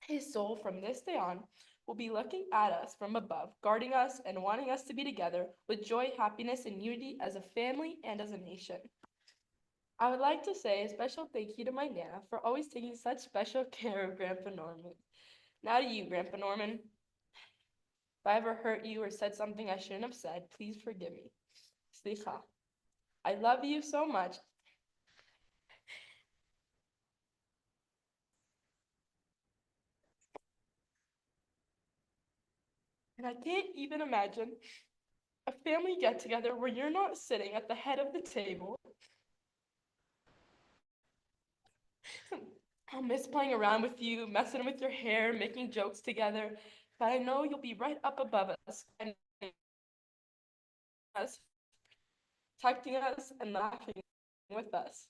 His soul from this day on will be looking at us from above, guarding us and wanting us to be together with joy, happiness, and unity as a family and as a nation. I would like to say a special thank you to my Nana for always taking such special care of Grandpa Norman. Now to you, Grandpa Norman. If I ever hurt you or said something I shouldn't have said, please forgive me. Slicha. I love you so much. And I can't even imagine a family get together where you're not sitting at the head of the table. I'll miss playing around with you, messing with your hair, making jokes together, but I know you'll be right up above us and us, protecting us and laughing with us.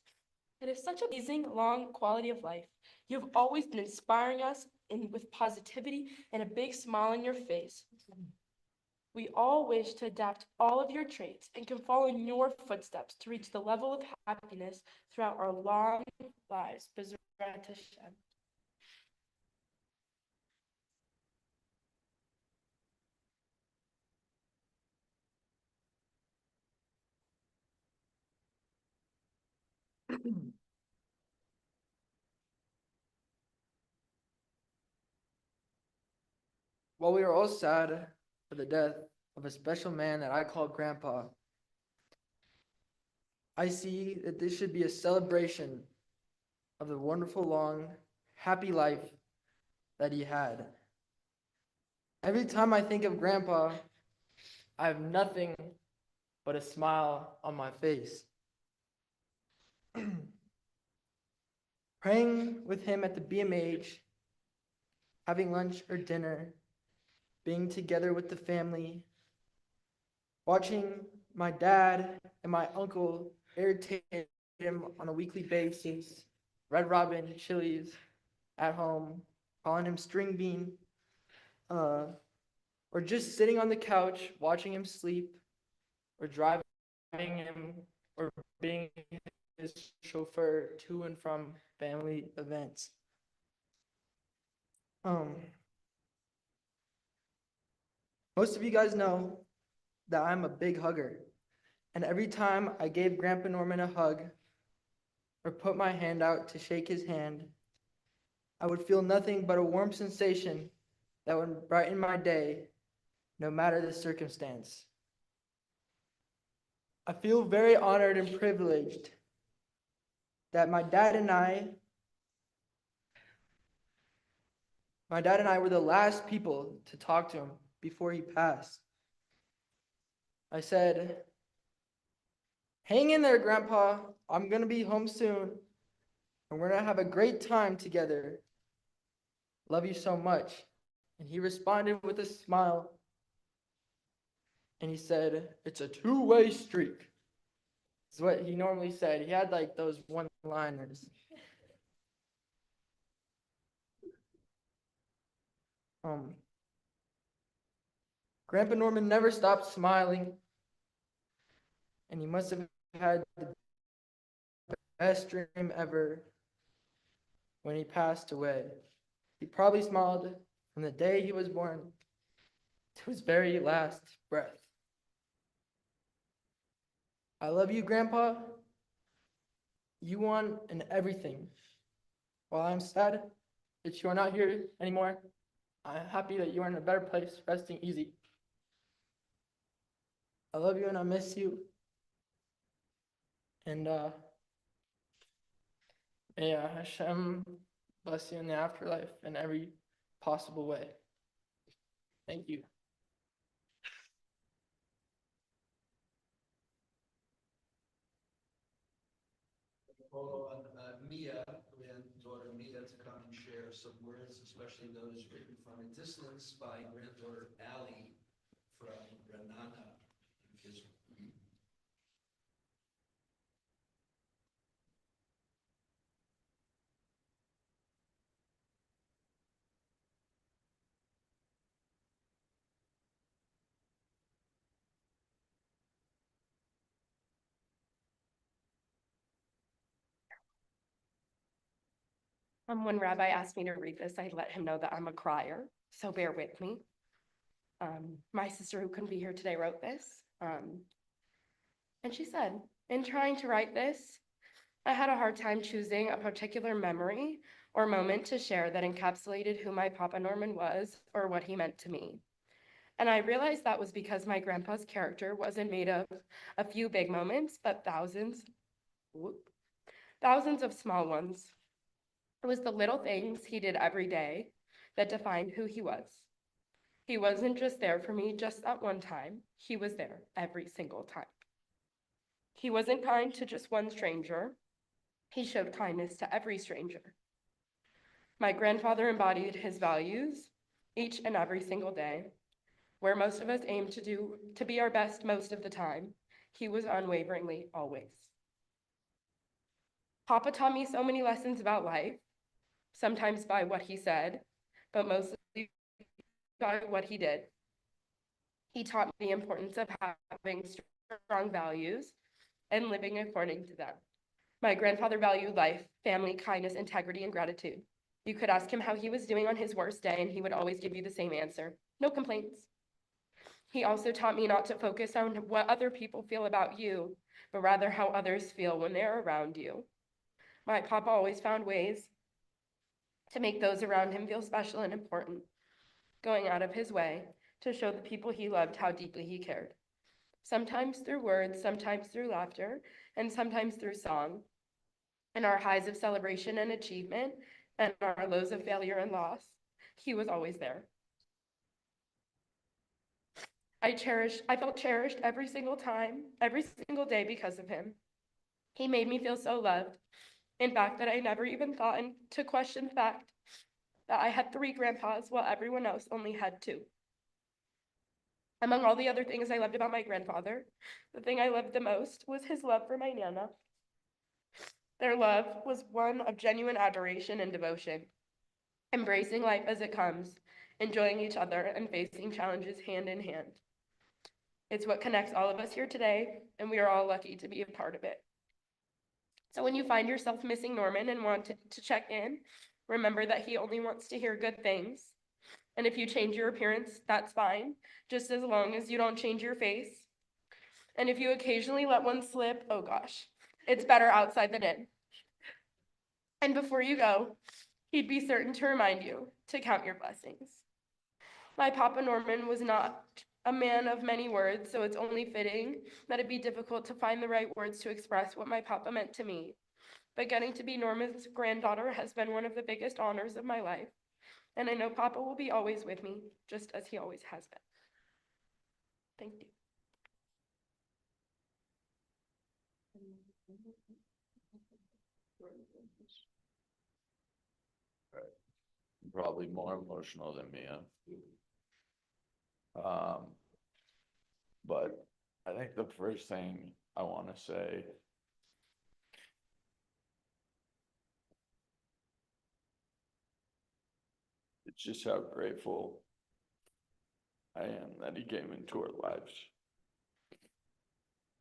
It is such an amazing, long quality of life. You've always been inspiring us with positivity and a big smile on your face. We all wish to adapt all of your traits and can follow in your footsteps to reach the level of happiness throughout our long lives. B'ezrat Hashem. While we are all sad for the death of a special man that I call Grandpa, I see that this should be a celebration of the wonderful, long, happy life that he had. Every time I think of Grandpa, I have nothing but a smile on my face. Praying with him at the BMH, having lunch or dinner, being together with the family, watching my dad and my uncle irritate him on a weekly basis, Red Robin, Chili's, at home, calling him string bean, or just sitting on the couch watching him sleep, or driving him, or being his chauffeur to and from family events. Most of you guys know that I'm a big hugger, and every time I gave Grandpa Norman a hug or put my hand out to shake his hand, I would feel nothing but a warm sensation that would brighten my day, no matter the circumstance. I feel very honored and privileged that my dad and I were the last people to talk to him before he passed. I said, "Hang in there, Grandpa. I'm going to be home soon, and we're going to have a great time together. Love you so much." And he responded with a smile, and he said, "It's a two-way street." Is what he normally said. He had like those one-liners. Grandpa Norman never stopped smiling, and he must have had the best dream ever when he passed away. He probably smiled from the day he was born to his very last breath. I love you, Grandpa. You won in everything. While I'm sad that you are not here anymore, I'm happy that you are in a better place, resting easy. I love you and I miss you. And may Hashem bless you in the afterlife in every possible way. Thank you. Call on Mia, granddaughter Mia, to come and share some words, especially those written from a distance by granddaughter Ali from Granada. When Rabbi asked me to read this, I let him know that I'm a crier, so bear with me. My sister, who couldn't be here today, wrote this. And she said, in trying to write this, I had a hard time choosing a particular memory or moment to share that encapsulated who my Papa Norman was or what he meant to me. And I realized that was because my grandpa's character wasn't made of a few big moments, but thousands of small ones. It was the little things he did every day that defined who he was. He wasn't just there for me just that one time. He was there every single time. He wasn't kind to just one stranger. He showed kindness to every stranger. My grandfather embodied his values each and every single day. Where most of us aim to be our best most of the time, he was unwaveringly always. Papa taught me so many lessons about life, sometimes by what he said, but mostly by what he did. He taught me the importance of having strong values and living according to them. My grandfather valued life, family, kindness, integrity, and gratitude. You could ask him how he was doing on his worst day, and he would always give you the same answer: no complaints. He also taught me not to focus on what other people feel about you, but rather how others feel when they're around you. My papa always found ways to make those around him feel special and important, going out of his way to show the people he loved how deeply he cared. Sometimes through words, sometimes through laughter, and sometimes through song. In our highs of celebration and achievement, and our lows of failure and loss, he was always there. I felt cherished every single time, every single day because of him. He made me feel so loved. In fact, that I never even thought to question the fact that I had 3 grandpas while everyone else only had 2. Among all the other things I loved about my grandfather, the thing I loved the most was his love for my Nana. Their love was one of genuine adoration and devotion, embracing life as it comes, enjoying each other, and facing challenges hand in hand. It's what connects all of us here today, and we are all lucky to be a part of it. So when you find yourself missing Norman and want to check in, remember that he only wants to hear good things. And if you change your appearance, that's fine, just as long as you don't change your face. And if you occasionally let one slip, oh gosh, it's better outside than in. And before you go, he'd be certain to remind you to count your blessings. My Papa Norman was not a man of many words, so it's only fitting that it'd be difficult to find the right words to express what my Papa meant to me. But getting to be Norman's granddaughter has been one of the biggest honors of my life. And I know Papa will be always with me, just as he always has been. Thank you. Probably more emotional than Mia. But I think the first thing I want to say is just how grateful I am that he came into our lives.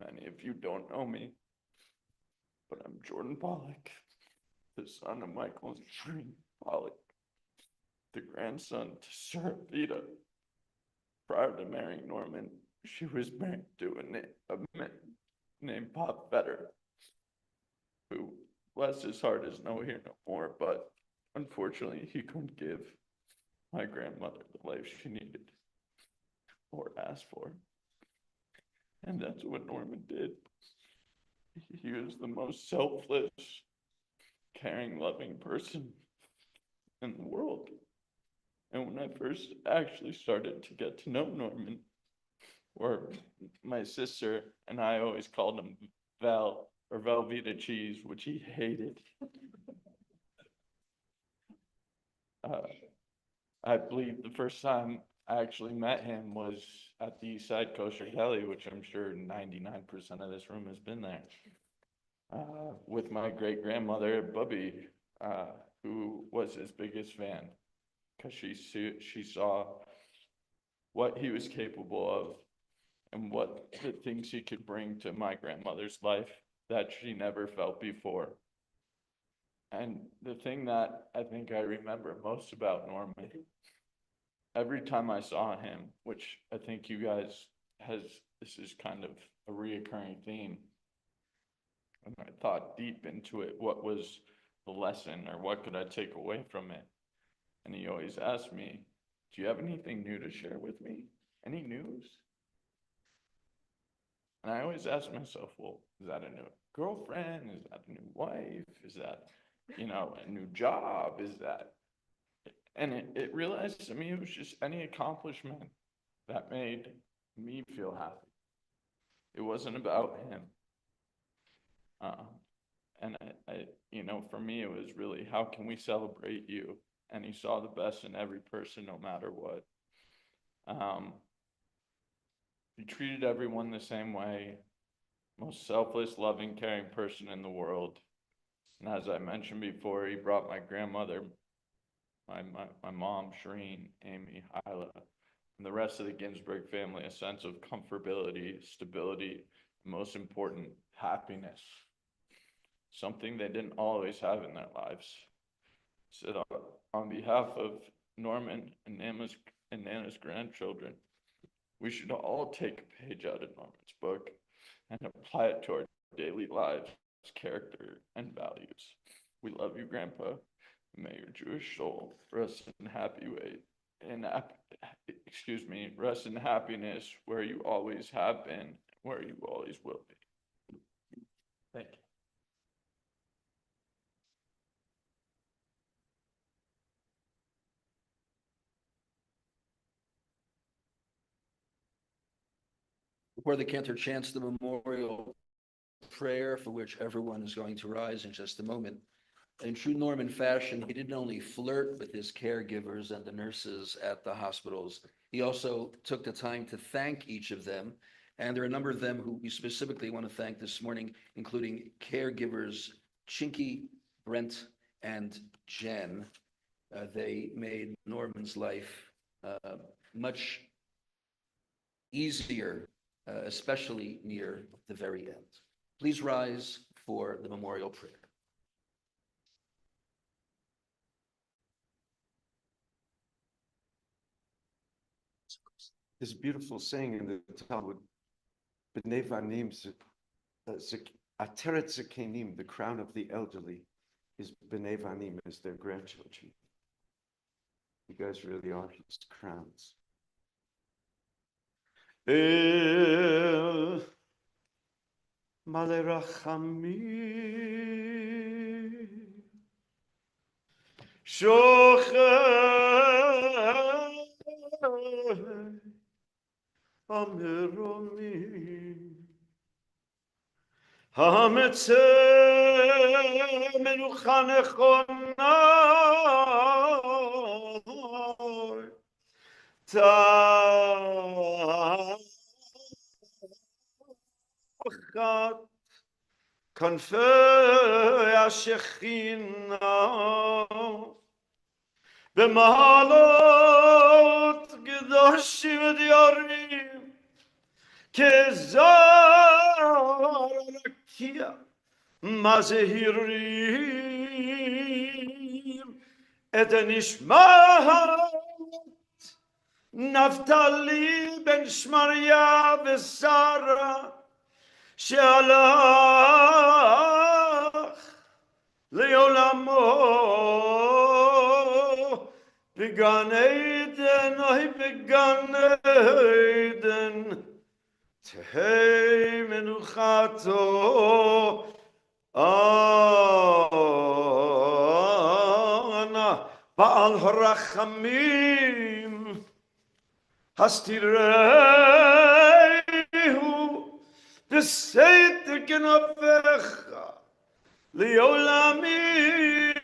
Many of you don't know me, but I'm Jordan Pollock, the son of Michael and Shereen Pollock, the grandson to Sarah Veta. Prior to marrying Norman, she was married to a man named Pop Vetter, who, bless his heart, is no here no more, but unfortunately he couldn't give my grandmother the life she needed or asked for. And that's what Norman did. He was the most selfless, caring, loving person in the world. And when I first actually started to get to know Norman, or my sister and I always called him Val or Velveeta cheese, which he hated. I believe the first time I actually met him was at the East Side Kosher Deli, which I'm sure 99% of this room has been there, with my great grandmother, Bubby, who was his biggest fan, because she saw what he was capable of and what the things he could bring to my grandmother's life that she never felt before. And the thing that I think I remember most about Norman, every time I saw him, which I think you guys this is kind of a reoccurring theme, and I thought deep into it, what was the lesson or what could I take away from it? And he always asked me, do you have anything new to share with me? Any news? And I always ask myself, well, is that a new girlfriend? Is that a new wife? Is that, a new job? Is that, and it realized to me it was just any accomplishment that made me feel happy. It wasn't about him. And for me, it was really, how can we celebrate you? And he saw the best in every person, no matter what. He treated everyone the same way. Most selfless, loving, caring person in the world. And as I mentioned before, he brought my grandmother, my mom, Shereen, Amy, Hyla, and the rest of the Ginsburg family a sense of comfortability, stability, and most important, happiness. Something they didn't always have in their lives. So on behalf of Norman and Nana's grandchildren, we should all take a page out of Norman's book and apply it to our daily lives, character, and values. We love you, Grandpa. May your Jewish soul rest in rest in happiness where you always have been, where you always will be. Thank you. Before the cantor chants the memorial prayer, for which everyone is going to rise in just a moment, in true Norman fashion, he didn't only flirt with his caregivers and the nurses at the hospitals, he also took the time to thank each of them. And there are a number of them who we specifically want to thank this morning, including caregivers Chinky, Brent, and Jen. They made Norman's life much easier, especially near the very end. Please rise for the memorial prayer. There's a beautiful saying in the Talmud, B'nei Vanim, Ateret Zekenim, the crown of the elderly, is B'nei Vanim, is their grandchildren. You guys really are his crowns. El Male Rachamim Shocheh Ameroni Hametze Menucha Nechona Tachat Kanfei HaShechina B'mahalot Gedoshim Diyarim Kezar Rakia Mazehirim Et Nishmat Naftali Ben Shmaria Vesara Shealach Leolamo Began Eden, Ohi Began Eden Tehei Menuchato Ana Baal Harachamim Hastirehu B'seit Genofecha Leolamim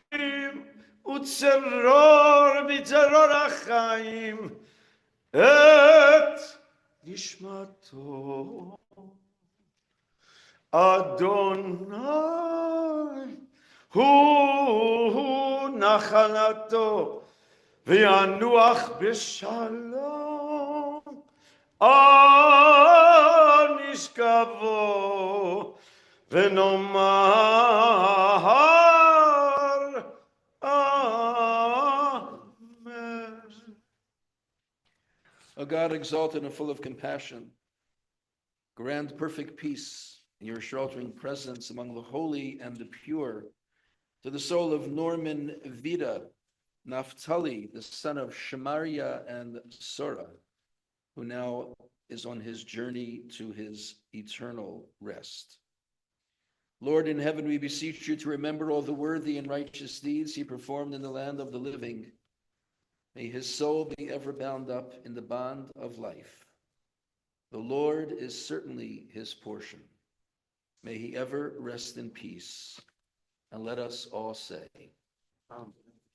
Utzeror B'tzeror Achaim Et Nishmato Adonai Hu Nachalato V'yanuach B'shalom Nishkavo V'nomar Amen. O God, exalted and full of compassion, grant perfect peace in your sheltering presence among the holy and the pure, to the soul of Norman Veta, Naphtali, the son of Shemaria and Sora, who now is on his journey to his eternal rest. Lord in heaven, we beseech you to remember all the worthy and righteous deeds he performed in the land of the living. May his soul be ever bound up in the bond of life. The Lord is certainly his portion. May he ever rest in peace. And let us all say,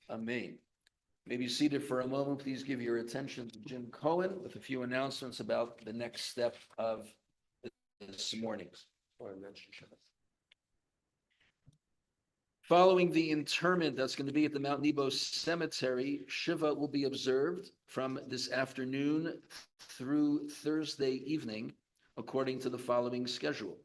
Amen. May be seated for a moment. Please give your attention to Jim Cohen with a few announcements about the next step of this morning. Following the interment that's going to be at the Mount Nebo Cemetery, Shiva will be observed from this afternoon through Thursday evening, according to the following schedule.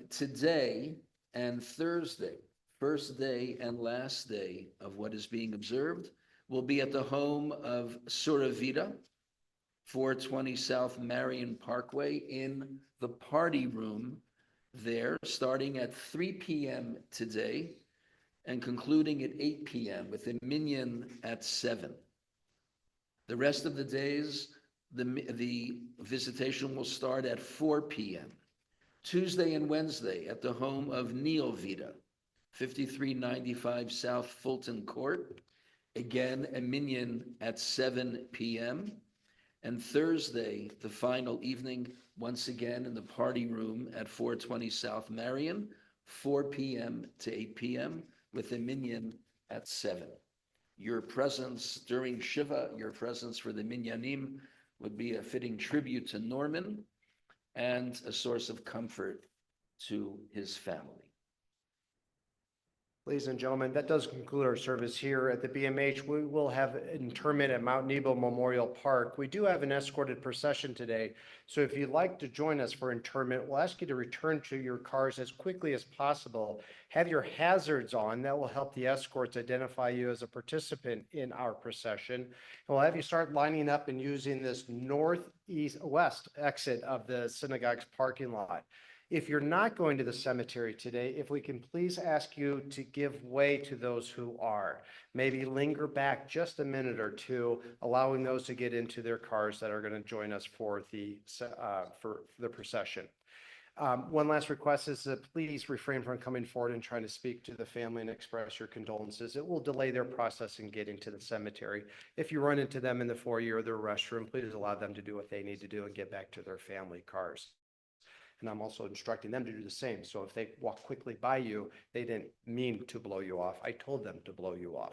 Today and Thursday, first day and last day of what is being observed, will be at the home of Sura Vita, 420 South Marion Parkway, in the party room there, starting at 3 p.m. today and concluding at 8 p.m. with a minyan at 7. The rest of the days, the visitation will start at 4 p.m. Tuesday and Wednesday at the home of Neil Vita, 5395 South Fulton Court. Again, a minyan at 7 p.m. And Thursday, the final evening, once again in the party room at 420 South Marion, 4 p.m. to 8 p.m. with a minyan at 7. Your presence during Shiva, your presence for the minyanim would be a fitting tribute to Norman and a source of comfort to his family. Ladies and gentlemen, that does conclude our service here at the BMH. We will have interment at Mount Nebo Memorial Park. We do have an escorted procession today, so if you'd like to join us for interment, we'll ask you to return to your cars as quickly as possible. Have your hazards on. That will help the escorts identify you as a participant in our procession. And we'll have you start lining up and using this west exit of the synagogue's parking lot. If you're not going to the cemetery today, if we can please ask you to give way to those who are. Maybe linger back just a minute or two, allowing those to get into their cars that are going to join us for the procession. One last request is that please refrain from coming forward and trying to speak to the family and express your condolences. It will delay their process in getting to the cemetery. If you run into them in the foyer or their restroom, please allow them to do what they need to do and get back to their family cars. And I'm also instructing them to do the same. So if they walk quickly by you, they didn't mean to blow you off. I told them to blow you off.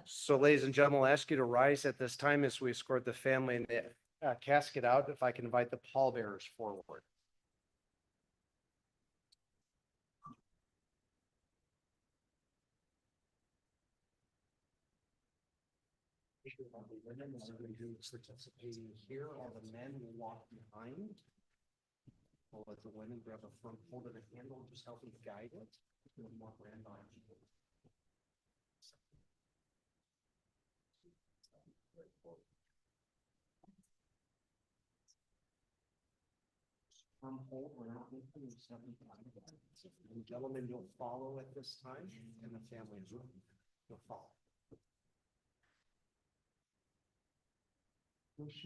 So ladies and gentlemen, I'll ask you to rise at this time as we escort the family and the casket out. If I can invite the pallbearers forward. Participating here, all the men will walk behind. We'll let the women grab a front hold of the handle, just helping guide it. Walk around behind you. Hold, we're not moving, stepping behind it. And gentlemen, you'll follow at this time, and the family is with you. You'll follow. Thanks.